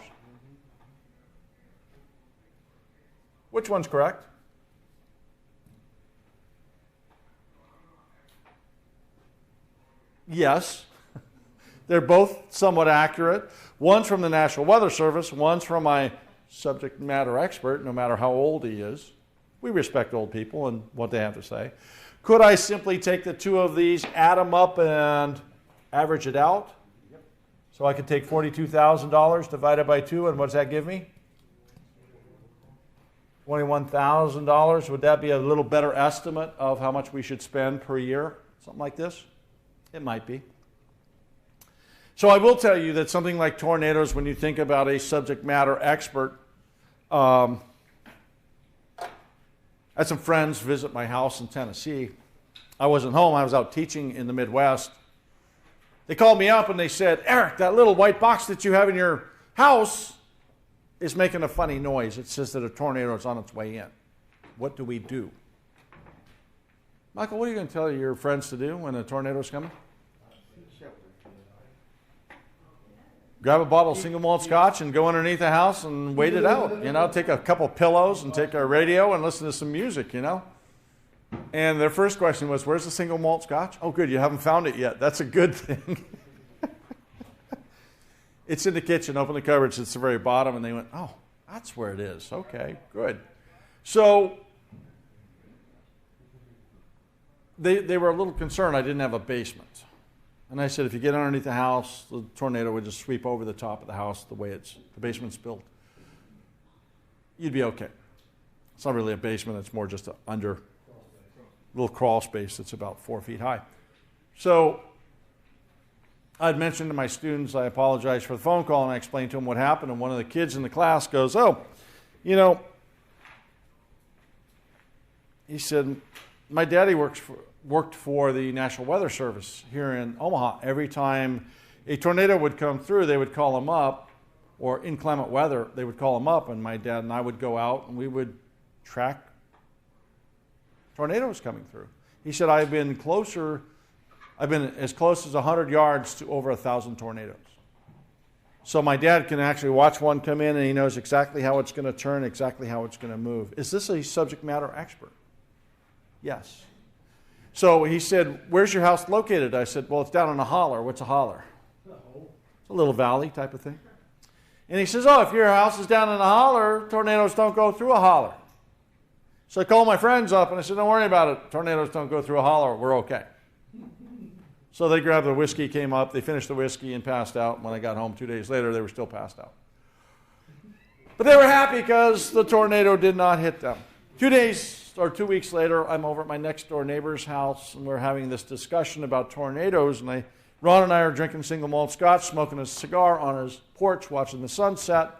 Which one's correct? Yes. They're both somewhat accurate. One's from the National Weather Service, one's from my subject matter expert, no matter how old he is. We respect old people and what they have to say. Could I simply take the 2 of these, add them up, and average it out? So I could take $42,000 divided by 2, and what does that give me? $21,000. Would that be a little better estimate of how much we should spend per year? Something like this? It might be. So I will tell you that something like tornadoes, when you think about a subject matter expert, I had some friends visit my house in Tennessee. I wasn't home. I was out teaching in the Midwest. They called me up and they said, Eric, that little white box that you have in your house is making a funny noise. It says that a tornado is on its way in. What do we do? Michael, what are you going to tell your friends to do when a tornado is coming? grab a bottle of single malt scotch and go underneath the house and wait it out. You know, take a couple pillows and take a radio and listen to some music, you know. And their first question was, where's the single malt scotch? Oh, good, you haven't found it yet. That's a good thing. It's in the kitchen. Open the cupboards. It's the very bottom. And they went, oh, that's where it is. Okay, good. So they were a little concerned I didn't have a basement. And I said, if you get underneath the house, the tornado would just sweep over the top of the house the way the basement's built. You'd be okay. It's not really a basement. It's more just a little crawl space that's about 4 feet high. So I'd mentioned to my students, I apologized for the phone call, and I explained to them what happened. And one of the kids in the class goes, oh, you know, he said, my daddy worked for the National Weather Service here in Omaha. Every time a tornado would come through, they would call him up, or inclement weather, they would call him up, and my dad and I would go out and we would track tornadoes coming through. He said, I've been as close as 100 yards to over 1,000 tornadoes. So my dad can actually watch one come in and he knows exactly how it's going to turn, exactly how it's going to move. Is this a subject matter expert? Yes. So he said, where's your house located? I said, well, it's down in a holler. What's a holler? It's a little valley type of thing. And he says, oh, if your house is down in a holler, tornadoes don't go through a holler. So I called my friends up and I said, don't worry about it. Tornadoes don't go through a holler. We're okay. So they grabbed the whiskey, came up, they finished the whiskey and passed out. When I got home 2 days later, they were still passed out. But they were happy because the tornado did not hit them. 2 weeks later, I'm over at my next door neighbor's house and we're having this discussion about tornadoes. And Ron and I are drinking single malt scotch, smoking a cigar on his porch, watching the sunset.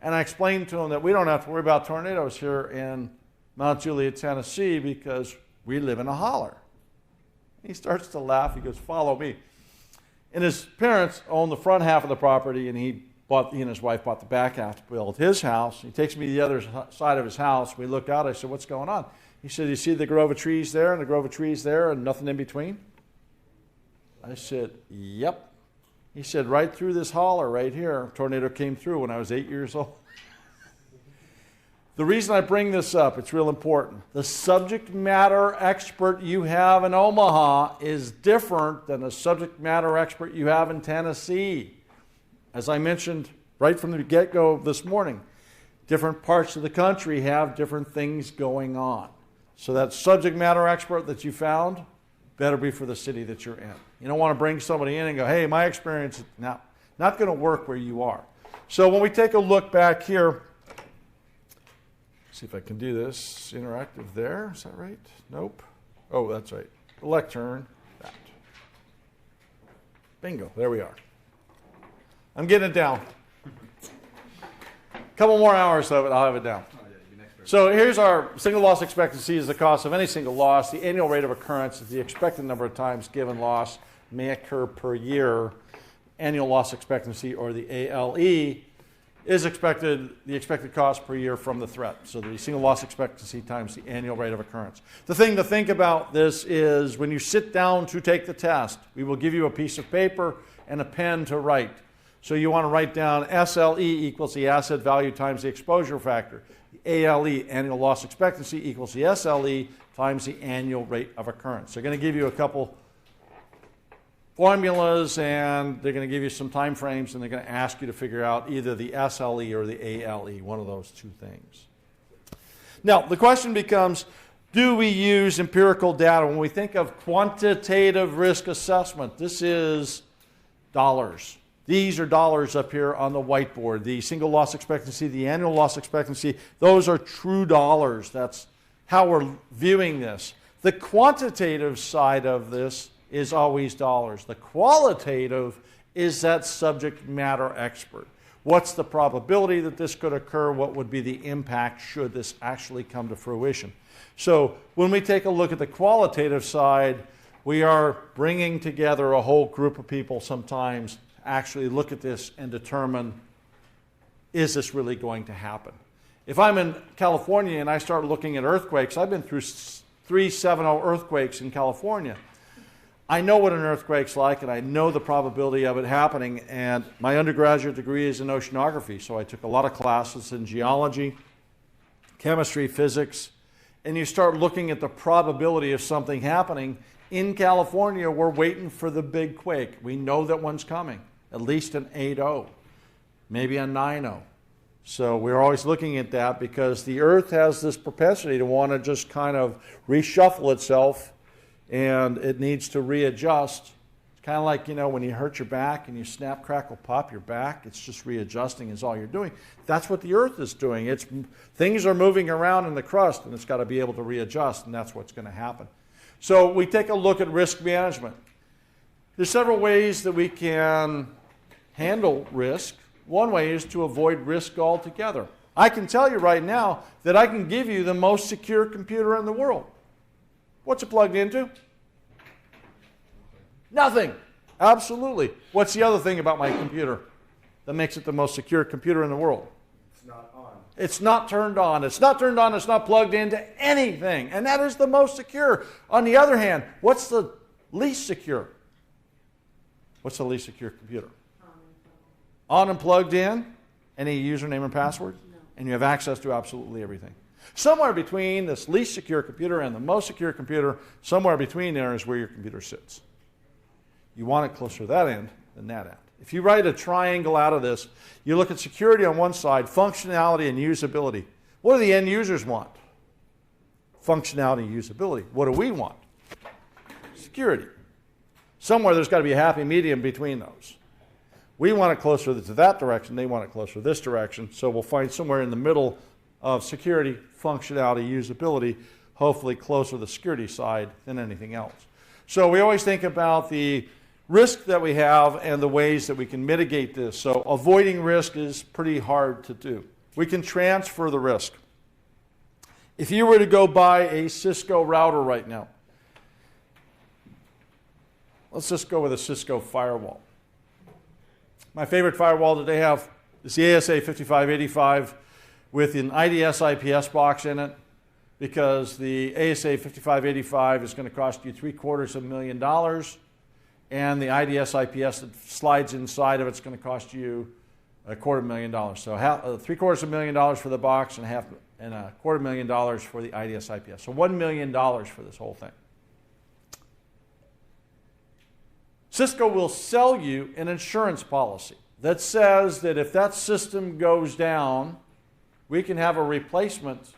And I explained to him that we don't have to worry about tornadoes here in Mount Juliet, Tennessee, because we live in a holler. He starts to laugh. He goes, follow me. And his parents own the front half of the property, and he and his wife bought the back half to build his house. He takes me to the other side of his house. We look out. I said, what's going on? He said, you see the grove of trees there and the grove of trees there and nothing in between? I said, yep. He said, right through this holler right here, a tornado came through when I was 8 years old. The reason I bring this up, it's real important. The subject matter expert you have in Omaha is different than the subject matter expert you have in Tennessee. As I mentioned right from the get-go this morning, different parts of the country have different things going on. So that subject matter expert that you found better be for the city that you're in. You don't want to bring somebody in and go, hey, my experience is not going to work where you are. So when we take a look back here, see if I can do this interactive there. Is that right? Nope. Oh, that's right. The lectern. That. Bingo. There we are. I'm getting it down. A couple more hours of it, I'll have it down. So here's our single loss expectancy is the cost of any single loss. The annual rate of occurrence is the expected number of times given loss may occur per year. Annual loss expectancy, or the ALE, is the expected cost per year from the threat. So the single loss expectancy times the annual rate of occurrence. The thing to think about this is when you sit down to take the test, we will give you a piece of paper and a pen to write. So you want to write down SLE equals the asset value times the exposure factor. The ALE, annual loss expectancy, equals the SLE times the annual rate of occurrence. They're going to give you a couple formulas, and they're going to give you some time frames, and they're going to ask you to figure out either the SLE or the ALE, one of those two things. Now, the question becomes, do we use empirical data? When we think of quantitative risk assessment, this is dollars. These are dollars up here on the whiteboard. The single loss expectancy, the annual loss expectancy, those are true dollars. That's how we're viewing this. The quantitative side of this is always dollars. The qualitative is that subject matter expert. What's the probability that this could occur? What would be the impact should this actually come to fruition? So when we take a look at the qualitative side, we are bringing together a whole group of people sometimes to actually look at this and determine, is this really going to happen? If I'm in California and I start looking at earthquakes, I've been through 3 7.0 earthquakes in California. I know what an earthquake's like, and I know the probability of it happening, and my undergraduate degree is in oceanography, so I took a lot of classes in geology, chemistry, physics, and you start looking at the probability of something happening. In California, we're waiting for the big quake. We know that one's coming, at least an 8.0, maybe a 9.0. So we're always looking at that because the Earth has this propensity to want to just kind of reshuffle itself, and it needs to readjust. It's kind of like, you know, when you hurt your back and you snap, crackle, pop your back, it's just readjusting is all you're doing. That's what the Earth is doing. Things are moving around in the crust, and it's got to be able to readjust, and that's what's going to happen. So we take a look at risk management. There's several ways that we can handle risk. One way is to avoid risk altogether. I can tell you right now that I can give you the most secure computer in the world. What's it plugged into? Nothing. Absolutely. What's the other thing about my computer that makes it the most secure computer in the world? It's not on. It's not turned on. It's not turned on. It's not plugged into anything. And that is the most secure. On the other hand, what's the least secure? What's the least secure computer? On and plugged in? Any username and password? No. And you have access to absolutely everything. Somewhere between this least secure computer and the most secure computer, somewhere between there is where your computer sits. You want it closer to that end than that end. If you write a triangle out of this, you look at security on one side, functionality and usability. What do the end users want? Functionality and usability. What do we want? Security. Somewhere there's got to be a happy medium between those. We want it closer to that direction. They want it closer to this direction. So we'll find somewhere in the middle of security, functionality, usability, hopefully closer to the security side than anything else. So we always think about the risk that we have and the ways that we can mitigate this. So avoiding risk is pretty hard to do. We can transfer the risk. If you were to go buy a Cisco router right now, let's just go with a Cisco firewall. My favorite firewall that they have is the ASA 5585 with an IDS IPS box in it, because the ASA 5585 is going to cost you $750,000, and the IDS IPS that slides inside of it's going to cost you $250,000. So $750,000 for the box and $250,000 for the IDS IPS. So $1 million for this whole thing. Cisco will sell you an insurance policy that says that if that system goes down, we can have a replacement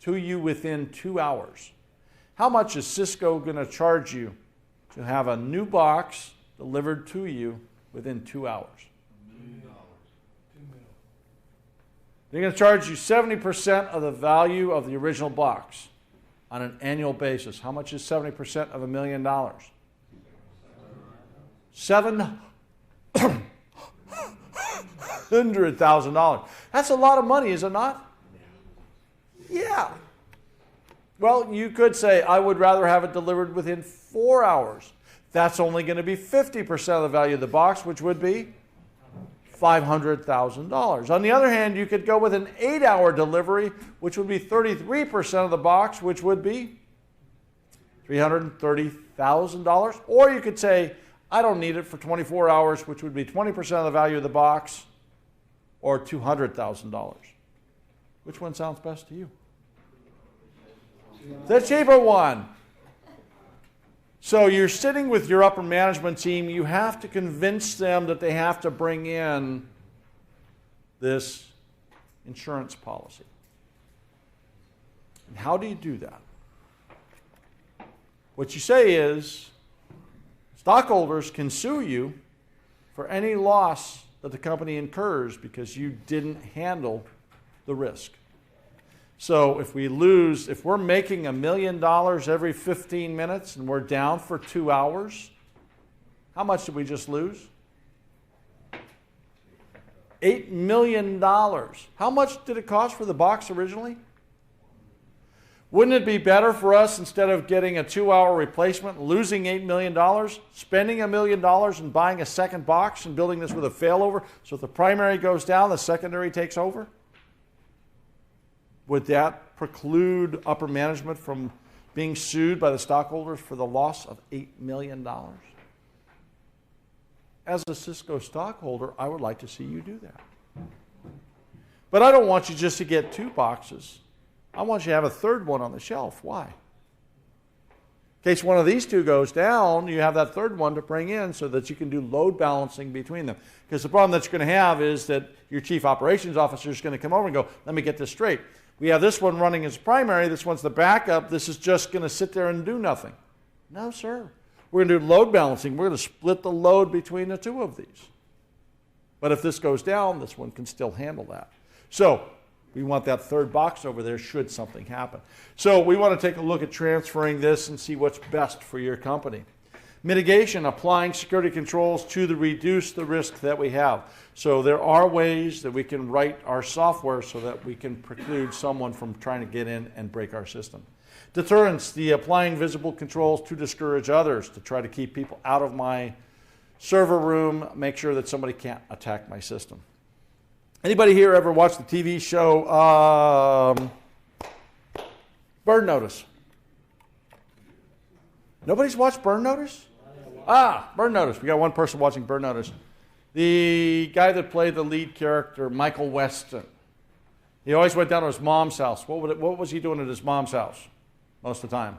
to you within 2 hours. How much is Cisco going to charge you to have a new box delivered to you within 2 hours? $1 million. They're going to charge you 70% of the value of the original box on an annual basis. How much is 70% of $1 million? $700,000. That's a lot of money, is it not? Yeah. Well, you could say, I would rather have it delivered within 4 hours. That's only going to be 50% of the value of the box, which would be $500,000. On the other hand, you could go with an 8-hour delivery, which would be 33% of the box, which would be $330,000. Or you could say, I don't need it for 24 hours, which would be 20% of the value of the box, or $200,000. Which one sounds best to you? The cheaper one. So you're sitting with your upper management team. You have to convince them that they have to bring in this insurance policy. And how do you do that? What you say is, stockholders can sue you for any loss that the company incurs because you didn't handle the risk. So if we're making $1 million every 15 minutes and we're down for 2 hours, how much did we just lose? $8 million. How much did it cost for the box originally? Wouldn't it be better for us, instead of getting a 2-hour replacement, losing $8 million, spending $1 million and buying a second box and building this with a failover, so if the primary goes down, the secondary takes over? Would that preclude upper management from being sued by the stockholders for the loss of $8 million? As a Cisco stockholder, I would like to see you do that. But I don't want you just to get 2 boxes. I want you to have a third one on the shelf. Why? In case one of these 2 goes down, you have that third one to bring in so that you can do load balancing between them. Because the problem that you're going to have is that your chief operations officer is going to come over and go, let me get this straight. We have this one running as primary, this one's the backup, this is just going to sit there and do nothing. No, sir. We're going to do load balancing. We're going to split the load between the 2 of these. But if this goes down, this one can still handle that. So we want that third box over there should something happen. So we want to take a look at transferring this and see what's best for your company. Mitigation, applying security controls to reduce the risk that we have. So there are ways that we can write our software so that we can preclude someone from trying to get in and break our system. Deterrence, the applying visible controls to discourage others, to try to keep people out of my server room, make sure that somebody can't attack my system. Anybody here ever watch the TV show Burn Notice? Nobody's watched Burn Notice? Burn Notice. We got one person watching Burn Notice. The guy that played the lead character, Michael Weston. He always went down to his mom's house. What was he doing at his mom's house most of the time?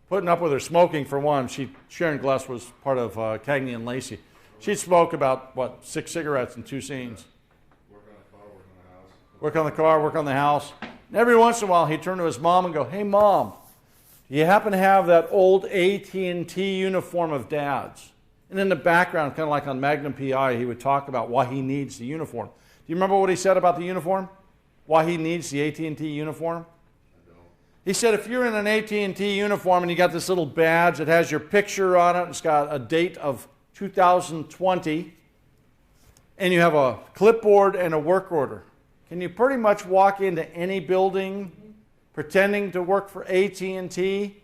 Putting up with her, smoking for one. Sharon Gless was part of Cagney and Lacey. She'd smoke about, 6 cigarettes in 2 scenes. Work on the car, work on the house. Work on the car, work on the house. And every once in a while, he'd turn to his mom and go, hey, Mom, do you happen to have that old AT&T uniform of Dad's? And in the background, kind of like on Magnum PI, he would talk about why he needs the uniform. Do you remember what he said about the uniform? Why he needs the AT&T uniform? I don't. He said if you're in an AT&T uniform and you got this little badge that has your picture on it, it's got a date of 2020, and you have a clipboard and a work order, can you pretty much walk into any building pretending to work for AT&T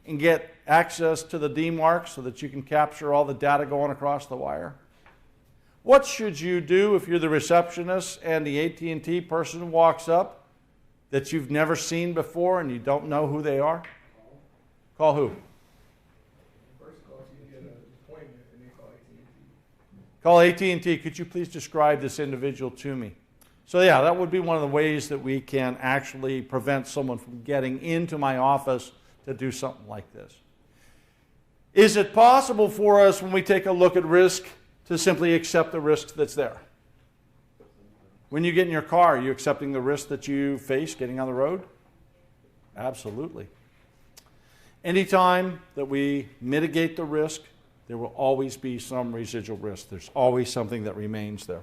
and get access to the DMARC so that you can capture all the data going across the wire? What should you do if you're the receptionist and the AT&T person walks up that you've never seen before and you don't know who they are? Call who? First call to get an appointment and then call AT&T. Call AT&T. Could you please describe this individual to me? So yeah, that would be one of the ways that we can actually prevent someone from getting into my office to do something like this. Is it possible for us when we take a look at risk to simply accept the risk that's there? When you get in your car, are you accepting the risk that you face getting on the road? Absolutely. Anytime that we mitigate the risk, there will always be some residual risk. There's always something that remains there.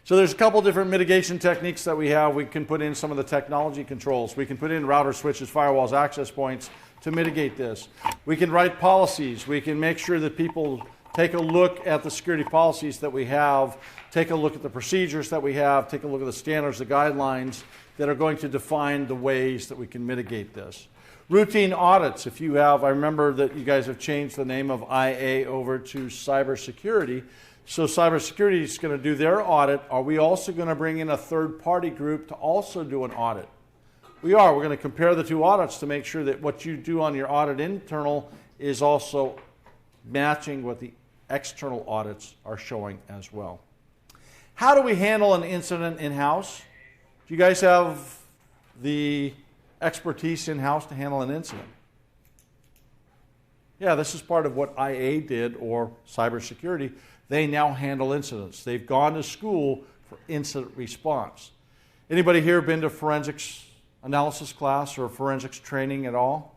So there's a couple different mitigation techniques that we have. We can put in some of the technology controls. We can put in router switches, firewalls, access points to mitigate this. We can write policies. We can make sure that people take a look at the security policies that we have, take a look at the procedures that we have, take a look at the standards, the guidelines that are going to define the ways that we can mitigate this. Routine audits. If you have, I remember that you guys have changed the name of IA over to cybersecurity. So cybersecurity is going to do their audit. Are we also going to bring in a third-party group to also do an audit? We are. We're going to compare the 2 audits to make sure that what you do on your audit internal is also matching what the external audits are showing as well. How do we handle an incident in-house? Do you guys have the expertise in-house to handle an incident? Yeah, this is part of what IA did, or cybersecurity. They now handle incidents. They've gone to school for incident response. Anybody here been to forensics analysis class or forensics training at all?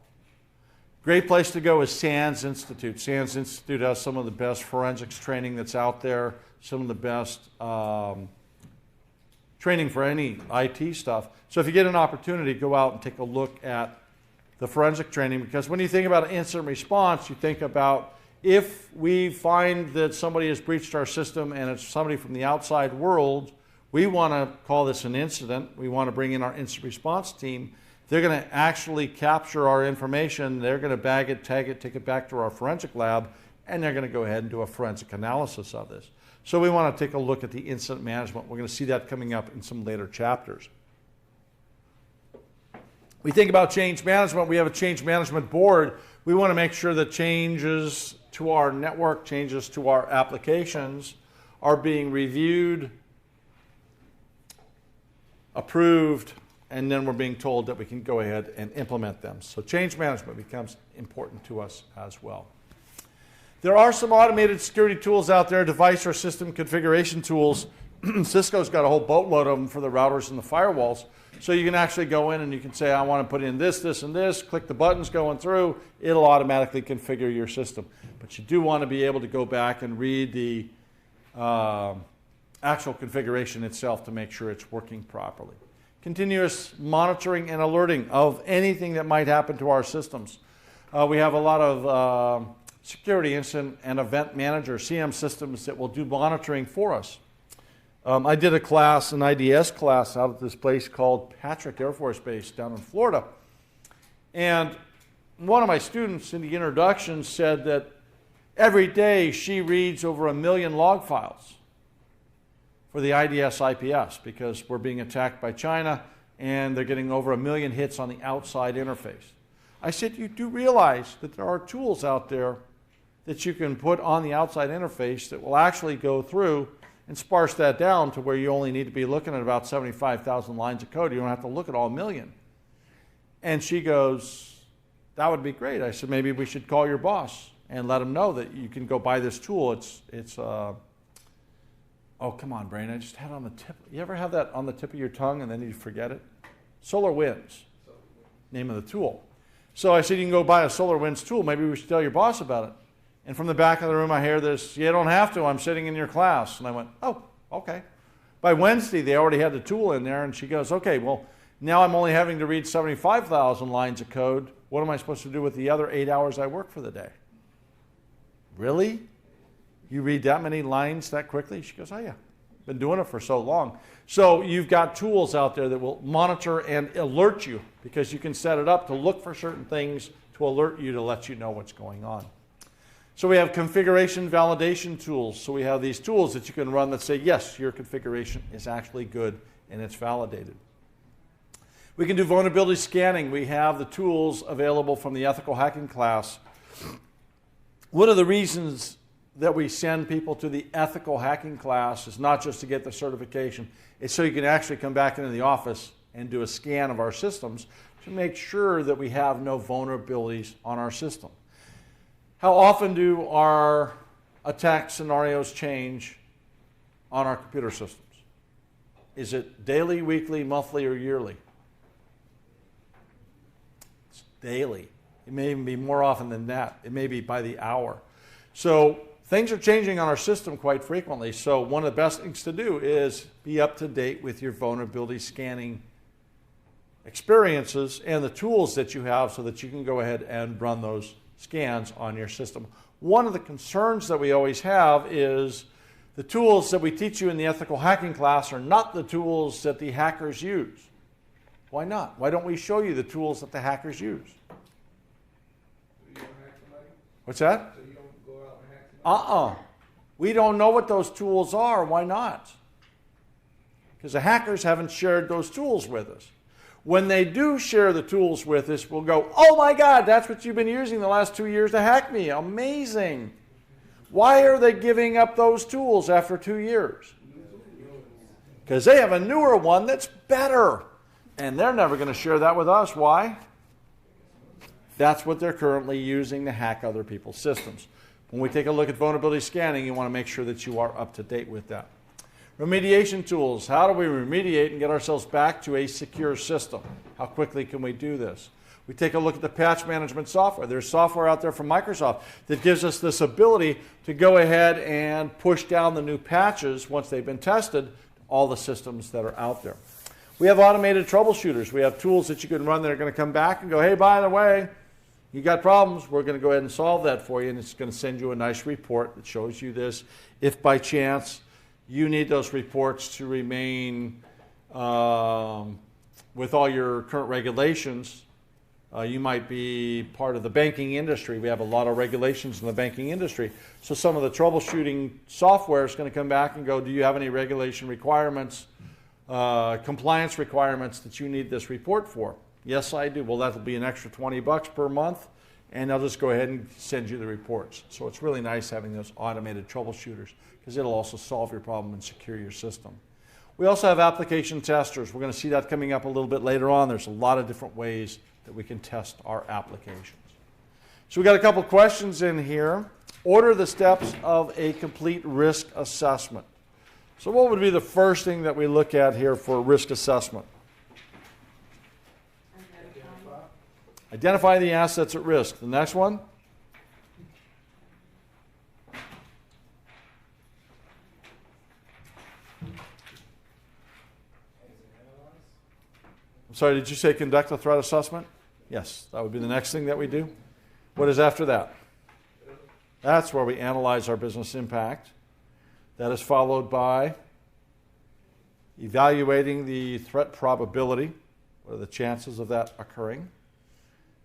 Great place to go is SANS Institute. SANS Institute has some of the best forensics training that's out there, some of the best training for any IT stuff. So if you get an opportunity, go out and take a look at the forensic training, because when you think about incident response, you think about if we find that somebody has breached our system and it's somebody from the outside world, we want to call this an incident. We want to bring in our incident response team. They're going to actually capture our information. They're going to bag it, tag it, take it back to our forensic lab, and they're going to go ahead and do a forensic analysis of this. So we want to take a look at the incident management. We're going to see that coming up in some later chapters. We think about change management. We have a change management board. We want to make sure that changes to our network, changes to our applications are being reviewed, approved, and then we're being told that we can go ahead and implement them. So change management becomes important to us as well. There are some automated security tools out there, device or system configuration tools. Cisco's got a whole boatload of them for the routers and the firewalls. So you can actually go in and you can say, I want to put in this, this, and this, click the buttons going through, it'll automatically configure your system. But you do want to be able to go back and read the actual configuration itself to make sure it's working properly. Continuous monitoring and alerting of anything that might happen to our systems. We have a lot of security incident and event manager, CM systems, that will do monitoring for us. I did a class, an IDS class, out at this place called Patrick Air Force Base down in Florida. And one of my students in the introduction said that every day she reads over 1 million log files for the IDS IPS because we're being attacked by China and they're getting over 1 million hits on the outside interface. I said, you do realize that there are tools out there that you can put on the outside interface that will actually go through and sparse that down to where you only need to be looking at about 75,000 lines of code. You don't have to look at all 1 million. And she goes, that would be great. I said, maybe we should call your boss and let him know that you can go buy this tool. Oh, come on, brain. I just had it on the tip. You ever have that on the tip of your tongue and then you forget it? SolarWinds, name of the tool. So I said, you can go buy a SolarWinds tool. Maybe we should tell your boss about it. And from the back of the room, I hear this, you don't have to, I'm sitting in your class. And I went, oh, okay. By Wednesday, they already had the tool in there, and she goes, okay, well, now I'm only having to read 75,000 lines of code. What am I supposed to do with the other 8 hours I work for the day? Really? You read that many lines that quickly? She goes, oh, yeah. Been doing it for so long. So you've got tools out there that will monitor and alert you because you can set it up to look for certain things to alert you to let you know what's going on. So we have configuration validation tools. So we have these tools that you can run that say, yes, your configuration is actually good and it's validated. We can do vulnerability scanning. We have the tools available from the ethical hacking class. One of the reasons that we send people to the ethical hacking class is not just to get the certification. It's so you can actually come back into the office and do a scan of our systems to make sure that we have no vulnerabilities on our system. How often do our attack scenarios change on our computer systems? Is it daily, weekly, monthly, or yearly? It's daily. It may even be more often than that. It may be by the hour. So things are changing on our system quite frequently. So one of the best things to do is be up to date with your vulnerability scanning experiences and the tools that you have so that you can go ahead and run those scans on your system. One of the concerns that we always have is the tools that we teach you in the ethical hacking class are not the tools that the hackers use. Why not? Why don't we show you the tools that the hackers use? So you don't hack somebody? What's that? So you don't go out and hack somebody? We don't know what those tools are. Why not? Because the hackers haven't shared those tools with us. When they do share the tools with us, we'll go, oh my God, that's what you've been using the last 2 years to hack me. Amazing. Why are they giving up those tools after 2 years? Because they have a newer one that's better. And they're never going to share that with us. Why? That's what they're currently using to hack other people's systems. When we take a look at vulnerability scanning, you want to make sure that you are up to date with that. Remediation tools. How do we remediate and get ourselves back to a secure system? How quickly can we do this? We take a look at the patch management software. There's software out there from Microsoft that gives us this ability to go ahead and push down the new patches once they've been tested to all the systems that are out there. We have automated troubleshooters. We have tools that you can run that are going to come back and go, hey, by the way, you got problems. We're going to go ahead and solve that for you, and it's going to send you a nice report that shows you this. If by chance you need those reports to remain with all your current regulations. You might be part of the banking industry. We have a lot of regulations in the banking industry. So some of the troubleshooting software is going to come back and go, do you have any regulation requirements, compliance requirements that you need this report for? Yes, I do. Well, that'll be an extra $20 per month, and I'll just go ahead and send you the reports. So it's really nice having those automated troubleshooters because it'll also solve your problem and secure your system. We also have application testers. We're going to see that coming up a little bit later on. There's a lot of different ways that we can test our applications. So we got a couple questions in here. Order the steps of a complete risk assessment. So what would be the first thing that we look at here for risk assessment? Identify the assets at risk. The next one? I'm sorry, did you say conduct a threat assessment? Yes, that would be the next thing that we do. What is after that? That's where we analyze our business impact. That is followed by evaluating the threat probability. What are the chances of that occurring?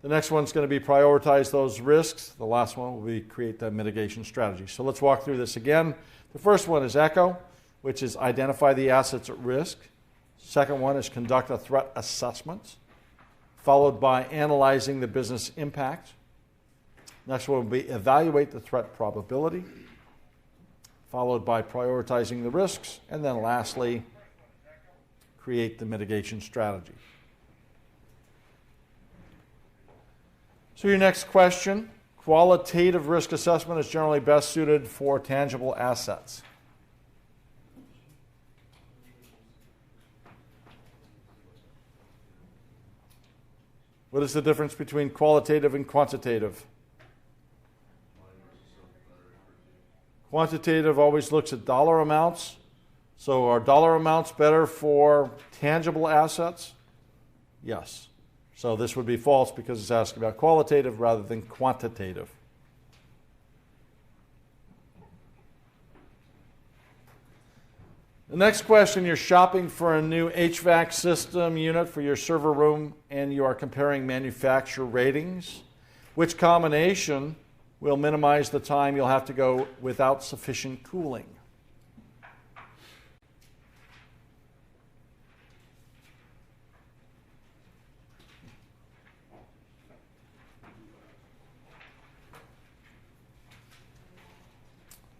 The next one's going to be prioritize those risks. The last one will be create the mitigation strategy. So let's walk through this again. The first one is ECHO, which is identify the assets at risk. Second one is conduct a threat assessment, followed by analyzing the business impact. Next one will be evaluate the threat probability, followed by prioritizing the risks, and then lastly, create the mitigation strategy. So your next question, qualitative risk assessment is generally best suited for tangible assets. What is the difference between qualitative and quantitative? Quantitative always looks at dollar amounts. So are dollar amounts better for tangible assets? Yes. So this would be false because it's asking about qualitative rather than quantitative. The next question, you're shopping for a new HVAC system unit for your server room and you are comparing manufacturer ratings. Which combination will minimize the time you'll have to go without sufficient cooling?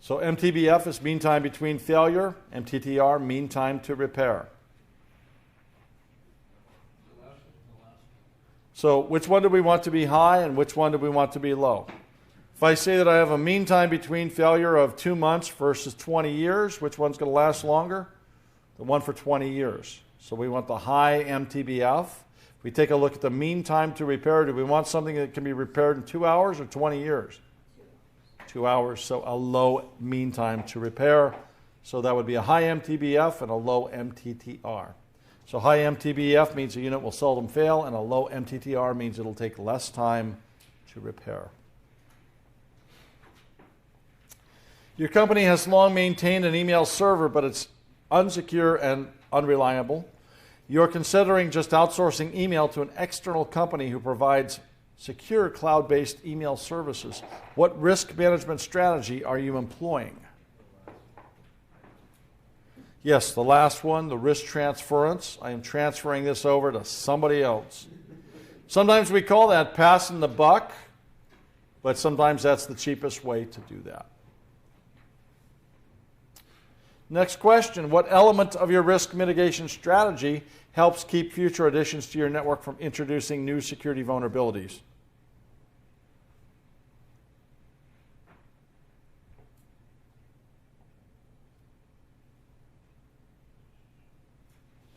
So MTBF is mean time between failure, MTTR, mean time to repair. So which one do we want to be high and which one do we want to be low? If I say that I have a mean time between failure of 2 months versus 20 years, which one's going to last longer? The one for 20 years. So we want the high MTBF. If we take a look at the mean time to repair, do we want something that can be repaired in 2 hours or 20 years? 2 hours, so a low mean time to repair. So that would be a high MTBF and a low MTTR. So high MTBF means the unit will seldom fail, and a low MTTR means it'll take less time to repair. Your company has long maintained an email server, but it's unsecure and unreliable. You're considering just outsourcing email to an external company who provides secure cloud-based email services. What risk management strategy are you employing? Yes, the last one, the risk transference. I am transferring this over to somebody else. Sometimes we call that passing the buck, but sometimes that's the cheapest way to do that. Next question, what element of your risk mitigation strategy helps keep future additions to your network from introducing new security vulnerabilities?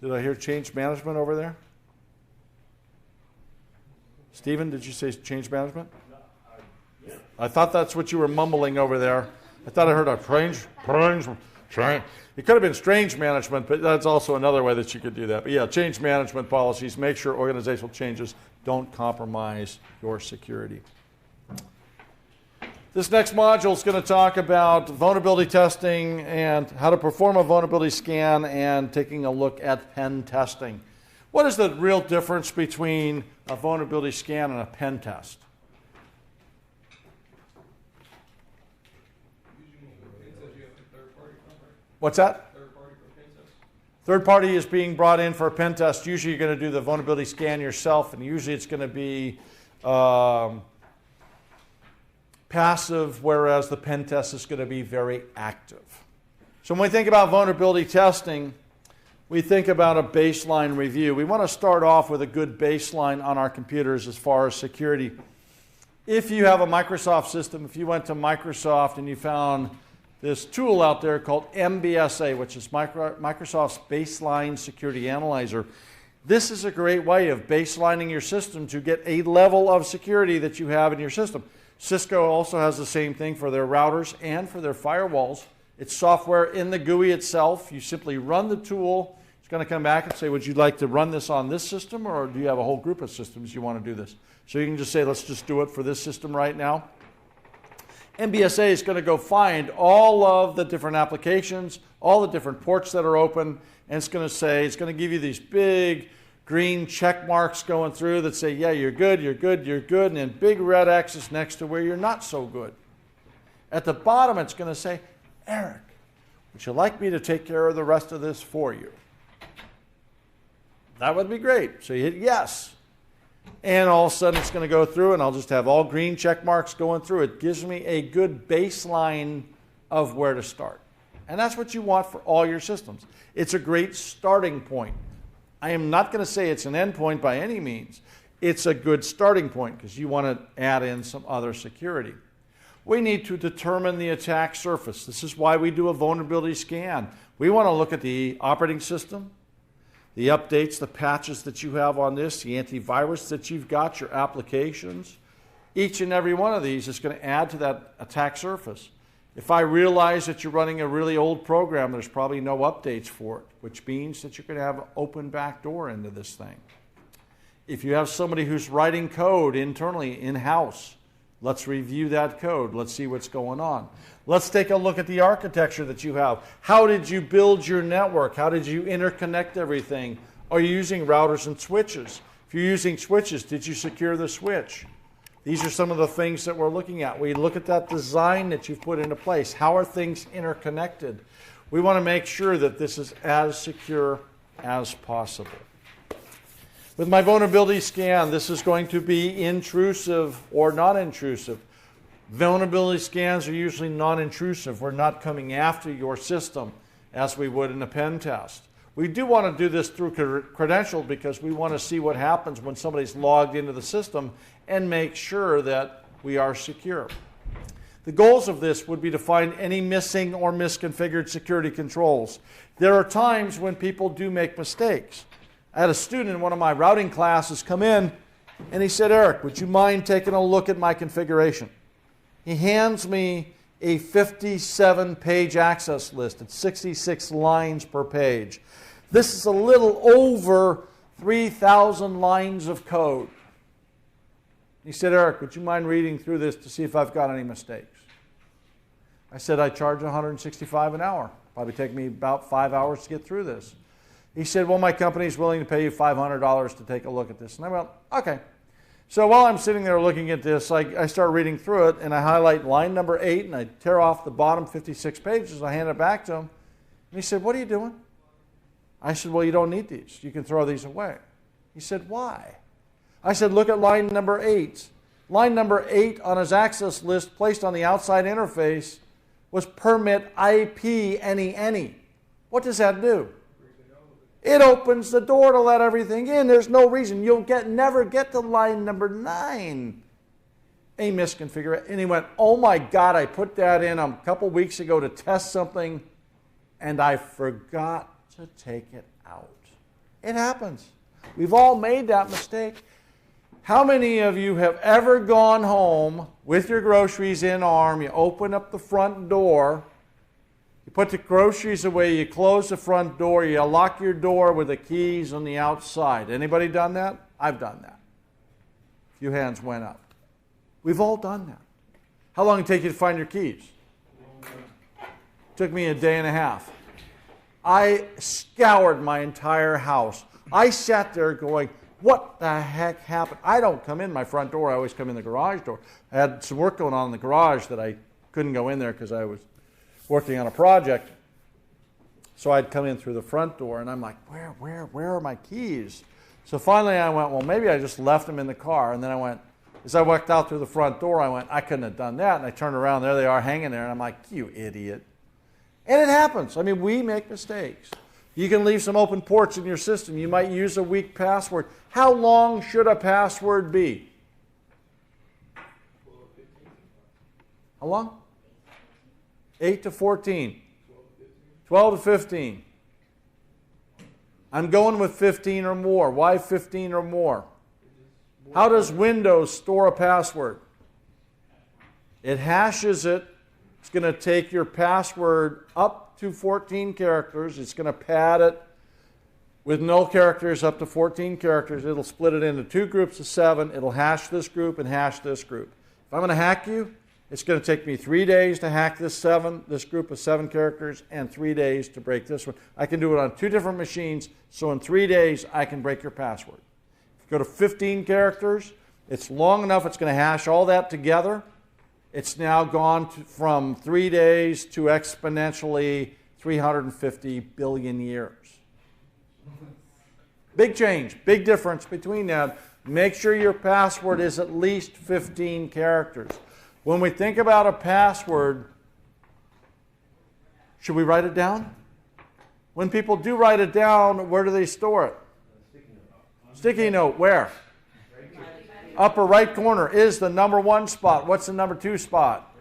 Did I hear change management over there? Stephen, did you say change management? I thought that's what you were mumbling over there. I thought I heard a change. It could have been strange management, but that's also another way that you could do that. But yeah, change management policies. Make sure organizational changes don't compromise your security. This next module is going to talk about vulnerability testing and how to perform a vulnerability scan and taking a look at pen testing. What is the real difference between a vulnerability scan and a pen test? What's that? Third party is being brought in for a pen test. Usually you're going to do the vulnerability scan yourself, and usually it's going to be passive, whereas the pen test is going to be very active. So when we think about vulnerability testing, we think about a baseline review. We want to start off with a good baseline on our computers as far as security. If you have a Microsoft system, if you went to Microsoft and you found this tool out there called MBSA, which is Microsoft's Baseline Security Analyzer, this is a great way of baselining your system to get a level of security that you have in your system. Cisco also has the same thing for their routers and for their firewalls. It's software in the GUI itself. You simply run the tool. It's going to come back and say, would you like to run this on this system, or do you have a whole group of systems you want to do this? So you can just say, let's just do it for this system right now. MBSA is going to go find all of the different applications, all the different ports that are open, and it's going to say, it's going to give you these big green check marks going through that say, yeah, you're good, you're good, you're good, and then big red X's next to where you're not so good. At the bottom, it's going to say, Eric, would you like me to take care of the rest of this for you? That would be great. So you hit yes. And all of a sudden it's going to go through, and I'll just have all green check marks going through. It gives me a good baseline of where to start. And that's what you want for all your systems. It's a great starting point. I am not going to say it's an endpoint by any means. It's a good starting point because you want to add in some other security. We need to determine the attack surface. This is why we do a vulnerability scan. We want to look at the operating system, the updates, the patches that you have on this, the antivirus that you've got, your applications. Each and every one of these is going to add to that attack surface. If I realize that you're running a really old program, there's probably no updates for it, which means that you're going to have an open back door into this thing. If you have somebody who's writing code internally, in-house, let's review that code. Let's see what's going on. Let's take a look at the architecture that you have. How did you build your network? How did you interconnect everything? Are you using routers and switches? If you're using switches, did you secure the switch? These are some of the things that we're looking at. We look at that design that you've put into place. How are things interconnected? We want to make sure that this is as secure as possible. With my vulnerability scan, this is going to be intrusive or not intrusive. Vulnerability scans are usually non-intrusive. We're not coming after your system as we would in a pen test. We do want to do this through credentials because we want to see what happens when somebody's logged into the system and make sure that we are secure. The goals of this would be to find any missing or misconfigured security controls. There are times when people do make mistakes. I had a student in one of my routing classes come in and he said, Eric, would you mind taking a look at my configuration? He hands me a 57-page access list. It's 66 lines per page. This is a little over 3,000 lines of code. He said, Eric, would you mind reading through this to see if I've got any mistakes? I said, I charge $165 an hour. Probably take me about 5 hours to get through this. He said, well, my company's willing to pay you $500 to take a look at this. And I went, okay. So while I'm sitting there looking at this, I start reading through it, and I highlight line number 8, and I tear off the bottom 56 pages. I hand it back to him. And he said, what are you doing? I said, well, you don't need these. You can throw these away. He said, why? I said, look at line number 8. Line number 8 on his access list placed on the outside interface was permit IP any. What does that do? It opens the door to let everything in. There's no reason. You'll never get to line number 9. A misconfiguration. And he went, oh my God, I put that in a couple weeks ago to test something, and I forgot to take it out. It happens. We've all made that mistake. How many of you have ever gone home with your groceries in arm, you open up the front door, you put the groceries away, you close the front door, you lock your door with the keys on the outside. Anybody done that? I've done that. A few hands went up. We've all done that. How long did it take you to find your keys? Took me a day and a half. I scoured my entire house. I sat there going, what the heck happened? I don't come in my front door. I always come in the garage door. I had some work going on in the garage that I couldn't go in there because I was working on a project. So I'd come in through the front door, and I'm like, where are my keys? So finally I went, well, maybe I just left them in the car. And then I went, as I walked out through the front door, I went, I couldn't have done that. And I turned around, there they are hanging there. And I'm like, you idiot. And it happens. I mean, we make mistakes. You can leave some open ports in your system. You might use a weak password. How long should a password be? How long? 8 to 14. 12 to 15. I'm going with 15 or more. Why 15 or more? How does Windows store a password? It hashes it. It's going to take your password up to 14 characters. It's going to pad it with null characters up to 14 characters. It'll split it into 2 groups of 7. It'll hash this group and hash this group. If I'm going to hack you, it's going to take me 3 days to hack this group of 7 characters, and 3 days to break this one. I can do it on 2 different machines, so in 3 days I can break your password. If you go to 15 characters, it's long enough, it's going to hash all that together. It's now gone from 3 days to exponentially 350 billion years. Big change, big difference between that. Make sure your password is at least 15 characters. When we think about a password, should we write it down? When people do write it down, where do they store it? Sticky note, where? Upper right corner is the number 1 spot. What's the number 2 spot?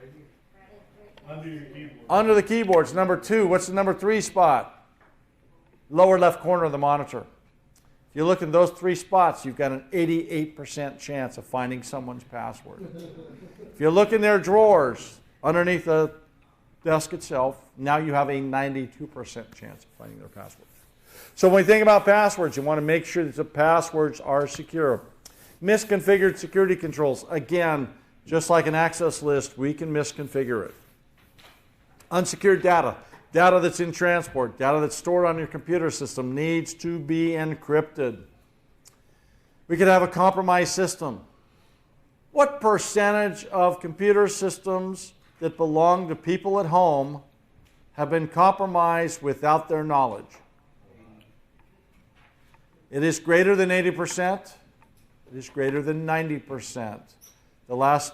Under your keyboard. Under the keyboard. It's number 2. What's the number 3 spot? Lower left corner of the monitor. If you look in those 3 spots, you've got an 88% chance of finding someone's password. If you look in their drawers underneath the desk itself, now you have a 92% chance of finding their password. So when we think about passwords, you want to make sure that the passwords are secure. Misconfigured security controls. Again, just like an access list, we can misconfigure it. Unsecured data. Data that's in transport, data that's stored on your computer system needs to be encrypted. We could have a compromised system. What percentage of computer systems that belong to people at home have been compromised without their knowledge? It is greater than 80%. It is greater than 90%. The last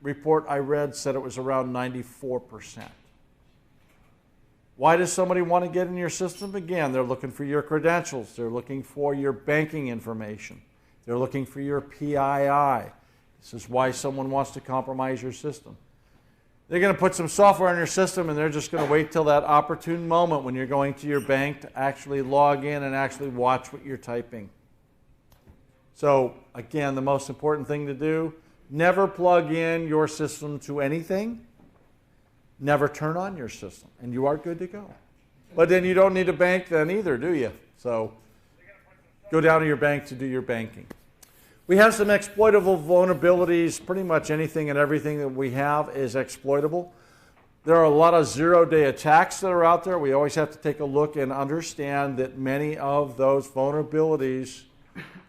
report I read said it was around 94%. Why does somebody want to get in your system? Again, they're looking for your credentials. They're looking for your banking information. They're looking for your PII. This is why someone wants to compromise your system. They're going to put some software in your system, and they're just going to wait till that opportune moment when you're going to your bank to actually log in and actually watch what you're typing. So, again, the most important thing to do, never plug in your system to anything. Never turn on your system, and you are good to go. But then you don't need a bank then either, do you? So go down to your bank to do your banking. We have some exploitable vulnerabilities. Pretty much anything and everything that we have is exploitable. There are a lot of zero-day attacks that are out there. We always have to take a look and understand that many of those vulnerabilities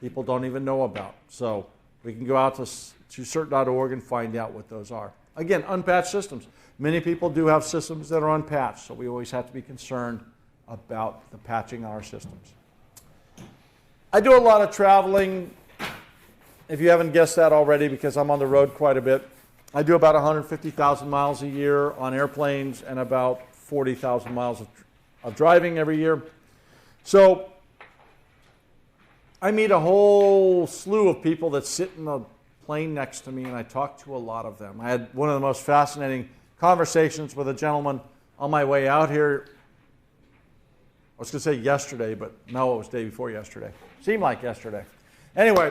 people don't even know about. So we can go out to cert.org and find out what those are. Again, unpatched systems. Many people do have systems that are unpatched, so we always have to be concerned about the patching our systems. I do a lot of traveling, if you haven't guessed that already, because I'm on the road quite a bit. I do about 150,000 miles a year on airplanes and about 40,000 miles of driving every year. So I meet a whole slew of people that sit in the plane next to me, and I talk to a lot of them. I had one of the most fascinating conversations with a gentleman on my way out here. I was going to say yesterday, but no, it was the day before yesterday. Seemed like yesterday. Anyway,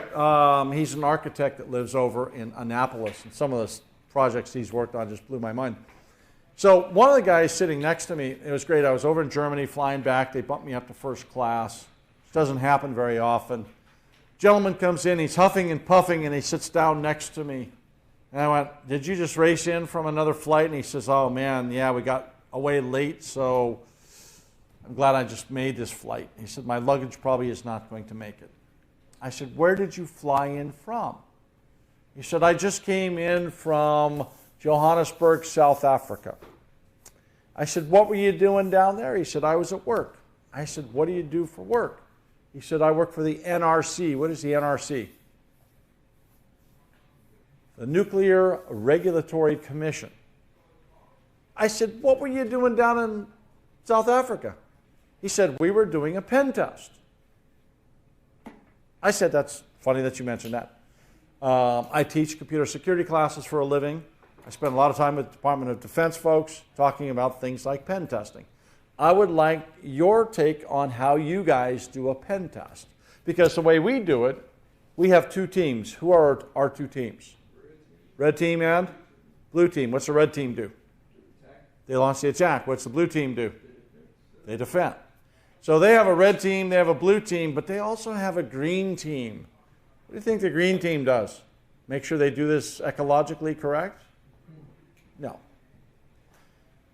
he's an architect that lives over in Annapolis, and some of the projects he's worked on just blew my mind. So one of the guys sitting next to me, it was great. I was over in Germany flying back. They bumped me up to first class. It doesn't happen very often. Gentleman comes in, he's huffing and puffing, and he sits down next to me. And I went, "Did you just race in from another flight?" And he says, "Oh man, yeah, we got away late, so I'm glad I just made this flight." He said, "My luggage probably is not going to make it." I said, "Where did you fly in from?" He said, "I just came in from Johannesburg, South Africa." I said, what were you doing down there? He said, I was at work. I said, what do you do for work? He said, I work for the NRC. What is the NRC? The Nuclear Regulatory Commission. I said, what were you doing down in South Africa? He said, we were doing a pen test. I said, that's funny that you mentioned that. I teach computer security classes for a living. I spend a lot of time with the Department of Defense folks talking about things like pen testing. I would like your take on how you guys do a pen test. Because the way we do it, we have two teams. Who are our two teams? Red team and blue team. What's the red team do? They launch the attack. What's the blue team do? They defend. So they have a red team, they have a blue team, but they also have a green team. What do you think the green team does? Make sure they do this ecologically correct? No.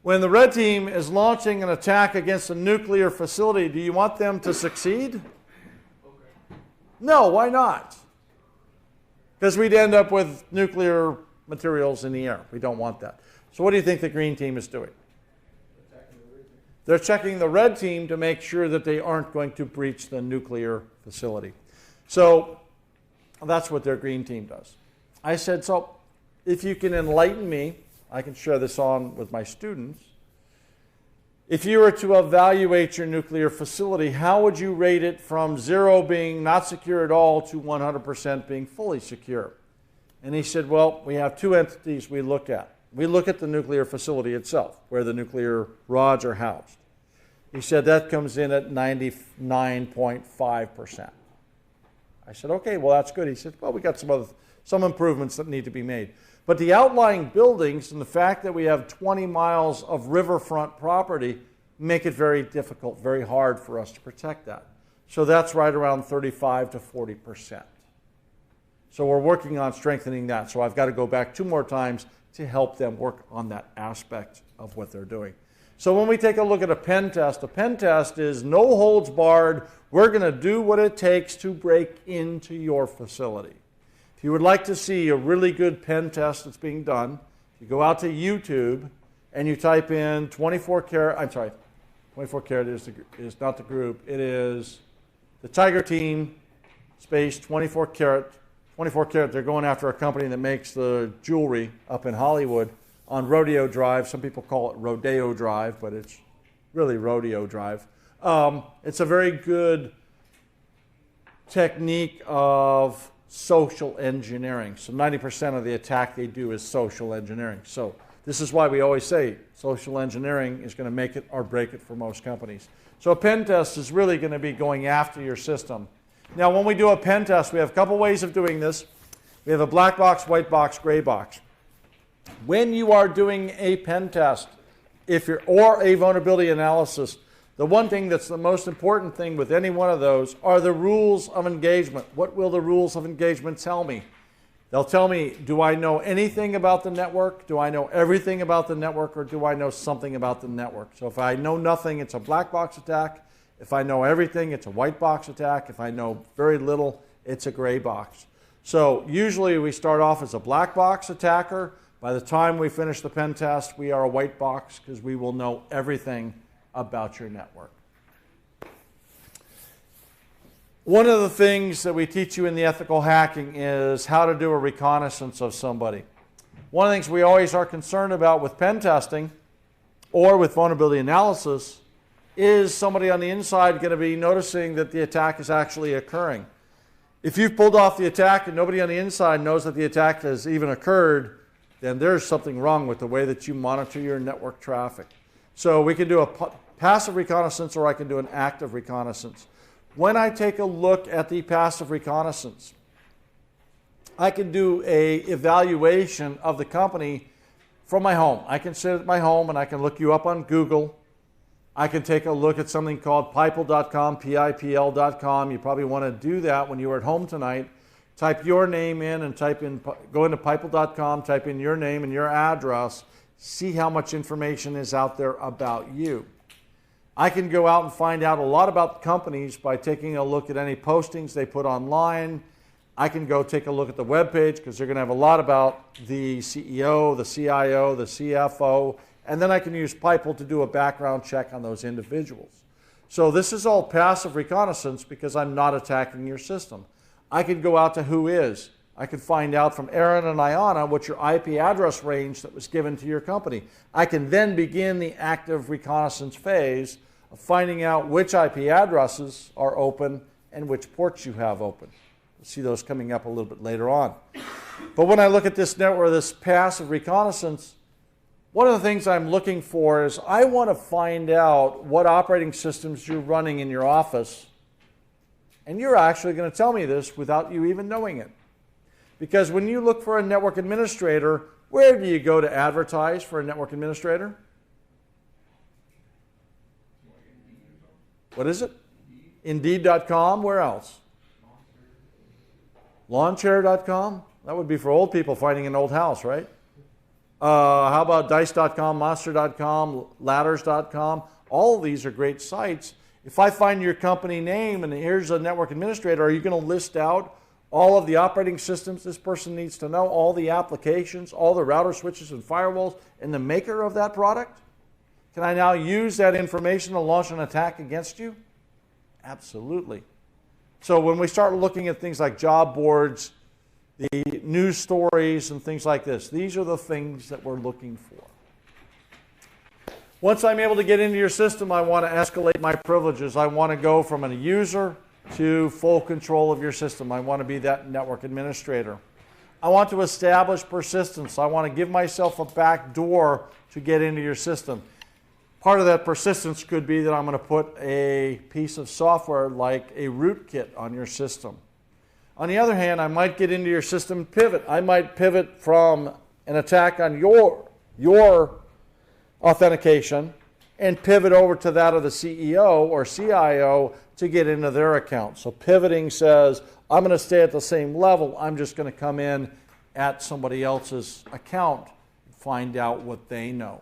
When the red team is launching an attack against a nuclear facility, do you want them to succeed? No, why not? Because we'd end up with nuclear materials in the air. We don't want that. So what do you think the green team is doing? They're checking the red team to make sure that they aren't going to breach the nuclear facility. So that's what their green team does. I said, so if you can enlighten me, I can share this on with my students. If you were to evaluate your nuclear facility, how would you rate it from 0 being not secure at all to 100% being fully secure? And he said, well, we have two entities we look at. We look at the nuclear facility itself, where the nuclear rods are housed. He said that comes in at 99.5%. I said, okay, well, that's good. He said, well, we got some improvements that need to be made. But the outlying buildings and the fact that we have 20 miles of riverfront property make it very difficult, very hard for us to protect that. So that's right around 35 to 40%. So we're working on strengthening that. So I've got to go back 2 more times to help them work on that aspect of what they're doing. So when we take a look at a pen test is no holds barred. We're going to do what it takes to break into your facility. If you would like to see a really good pen test that's being done, you go out to YouTube and you type in 24 karat is not the group, it is the Tiger Team space 24 karat. 24 karat, they're going after a company that makes the jewelry up in Hollywood on Rodeo Drive. Some people call it Rodeo Drive, but it's really Rodeo Drive. It's a very good technique of social engineering. So 90% of the attack they do is social engineering. So this is why we always say social engineering is going to make it or break it for most companies. So a pen test is really going to be going after your system. Now, when we do a pen test, we have a couple ways of doing this. We have a black box, white box, gray box. When you are doing a pen test, or a vulnerability analysis, the one thing that's the most important thing with any one of those are the rules of engagement. What will the rules of engagement tell me? They'll tell me, do I know anything about the network? Do I know everything about the network? Or do I know something about the network? So if I know nothing, it's a black box attack. If I know everything, it's a white box attack. If I know very little, it's a gray box. So usually we start off as a black box attacker. By the time we finish the pen test, we are a white box because we will know everything about your network. One of the things that we teach you in the ethical hacking is how to do a reconnaissance of somebody. One of the things we always are concerned about with pen testing or with vulnerability analysis is somebody on the inside going to be noticing that the attack is actually occurring. If you've pulled off the attack and nobody on the inside knows that the attack has even occurred, then there's something wrong with the way that you monitor your network traffic. So we can do a passive reconnaissance or I can do an active reconnaissance. When I take a look at the passive reconnaissance, I can do an evaluation of the company from my home. I can sit at my home and I can look you up on Google. I can take a look at something called Pipel.com, PIPL.com. You probably want to do that when you were at home tonight. Type your name in and go into Pipel.com, type in your name and your address, see how much information is out there about you. I can go out and find out a lot about companies by taking a look at any postings they put online. I can go take a look at the webpage because they're going to have a lot about the CEO, the CIO, the CFO, and then I can use Pipel to do a background check on those individuals. So this is all passive reconnaissance because I'm not attacking your system. I could go out to Whois. I could find out from Aaron and Ayana what your IP address range that was given to your company. I can then begin the active reconnaissance phase of finding out which IP addresses are open and which ports you have open. We'll see those coming up a little bit later on. But when I look at this network, this passive reconnaissance, one of the things I'm looking for is I want to find out what operating systems you're running in your office. And you're actually going to tell me this without you even knowing it. Because when you look for a network administrator, where do you go to advertise for a network administrator? What is it? Indeed.com. Where else? Lawnchair.com. That would be for old people finding an old house, right? How about Dice.com, Monster.com, Ladders.com? All of these are great sites. If I find your company name and here's a network administrator, are you going to list out all of the operating systems this person needs to know, all the applications, all the router switches and firewalls, and the maker of that product? Can I now use that information to launch an attack against you? Absolutely. So when we start looking at things like job boards, the news stories and things like this, these are the things that we're looking for. Once I'm able to get into your system, I want to escalate my privileges. I want to go from a user to full control of your system. I want to be that network administrator. I want to establish persistence. I want to give myself a back door to get into your system. Part of that persistence could be that I'm going to put a piece of software like a rootkit on your system. On the other hand, I might get into your system and pivot. I might pivot from an attack on your authentication and pivot over to that of the CEO or CIO to get into their account. So pivoting says, I'm going to stay at the same level. I'm just going to come in at somebody else's account and find out what they know.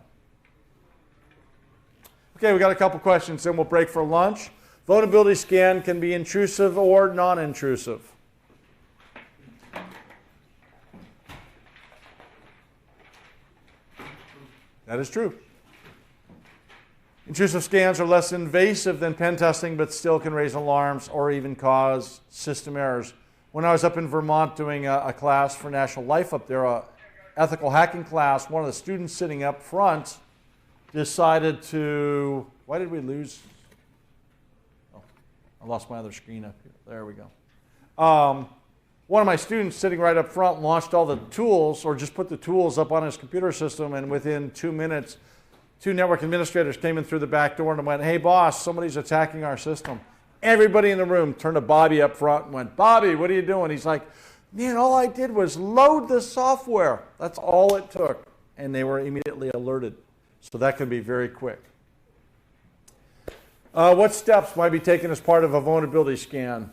Okay, we got a couple questions, then we'll break for lunch. Vulnerability scan can be intrusive or non-intrusive. That is true. Intrusive scans are less invasive than pen testing, but still can raise alarms or even cause system errors. When I was up in Vermont doing a class for National Life up there, an ethical hacking class, one of the students sitting up front decided to, why did we lose? Oh, I lost my other screen up here. There we go. One of my students sitting right up front launched all the tools, or just put the tools up on his computer system, and within 2 minutes, 2 network administrators came in through the back door and went, hey boss, somebody's attacking our system. Everybody in the room turned to Bobby up front and went, Bobby, what are you doing? He's like, man, all I did was load the software. That's all it took. And they were immediately alerted. So that can be very quick. What steps might be taken as part of a vulnerability scan?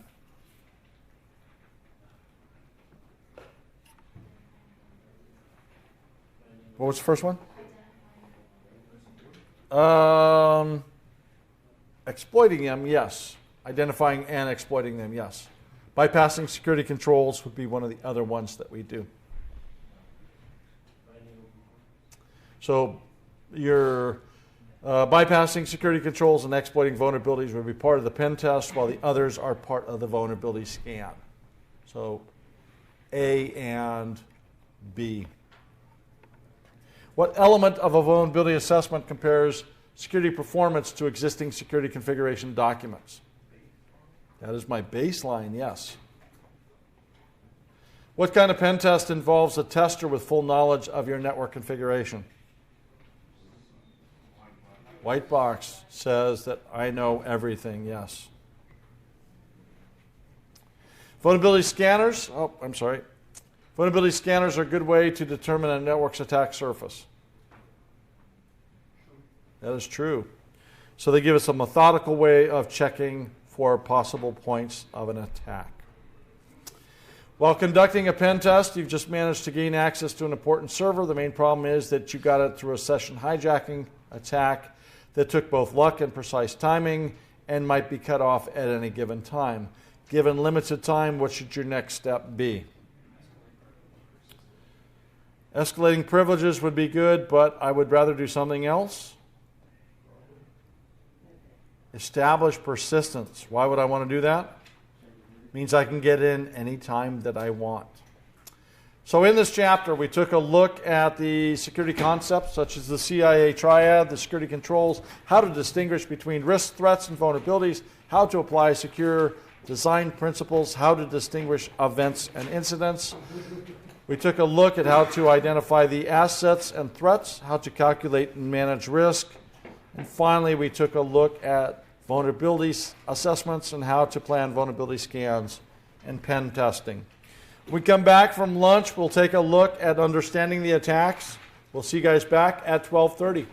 What was the first one? Exploiting them, yes. Identifying and exploiting them, yes. Bypassing security controls would be one of the other ones that we do. So your bypassing security controls and exploiting vulnerabilities would be part of the pen test, while the others are part of the vulnerability scan. So A and B. What element of a vulnerability assessment compares security performance to existing security configuration documents? That is my baseline, yes. What kind of pen test involves a tester with full knowledge of your network configuration? White box says that I know everything, yes. Vulnerability scanners, vulnerability scanners are a good way to determine a network's attack surface. That is true. So they give us a methodical way of checking for possible points of an attack. While conducting a pen test, you've just managed to gain access to an important server. The main problem is that you got it through a session hijacking attack that took both luck and precise timing and might be cut off at any given time. Given limited time, what should your next step be? Escalating privileges would be good, but I would rather do something else. Establish persistence. Why would I want to do that? Means I can get in any time that I want. So in this chapter, we took a look at the security concepts, such as the CIA triad, the security controls, how to distinguish between risks, threats, and vulnerabilities, how to apply secure design principles, how to distinguish events and incidents. We took a look at how to identify the assets and threats, how to calculate and manage risk. And finally, we took a look at vulnerability assessments and how to plan vulnerability scans and pen testing. When we come back from lunch, we'll take a look at understanding the attacks. We'll see you guys back at 12:30.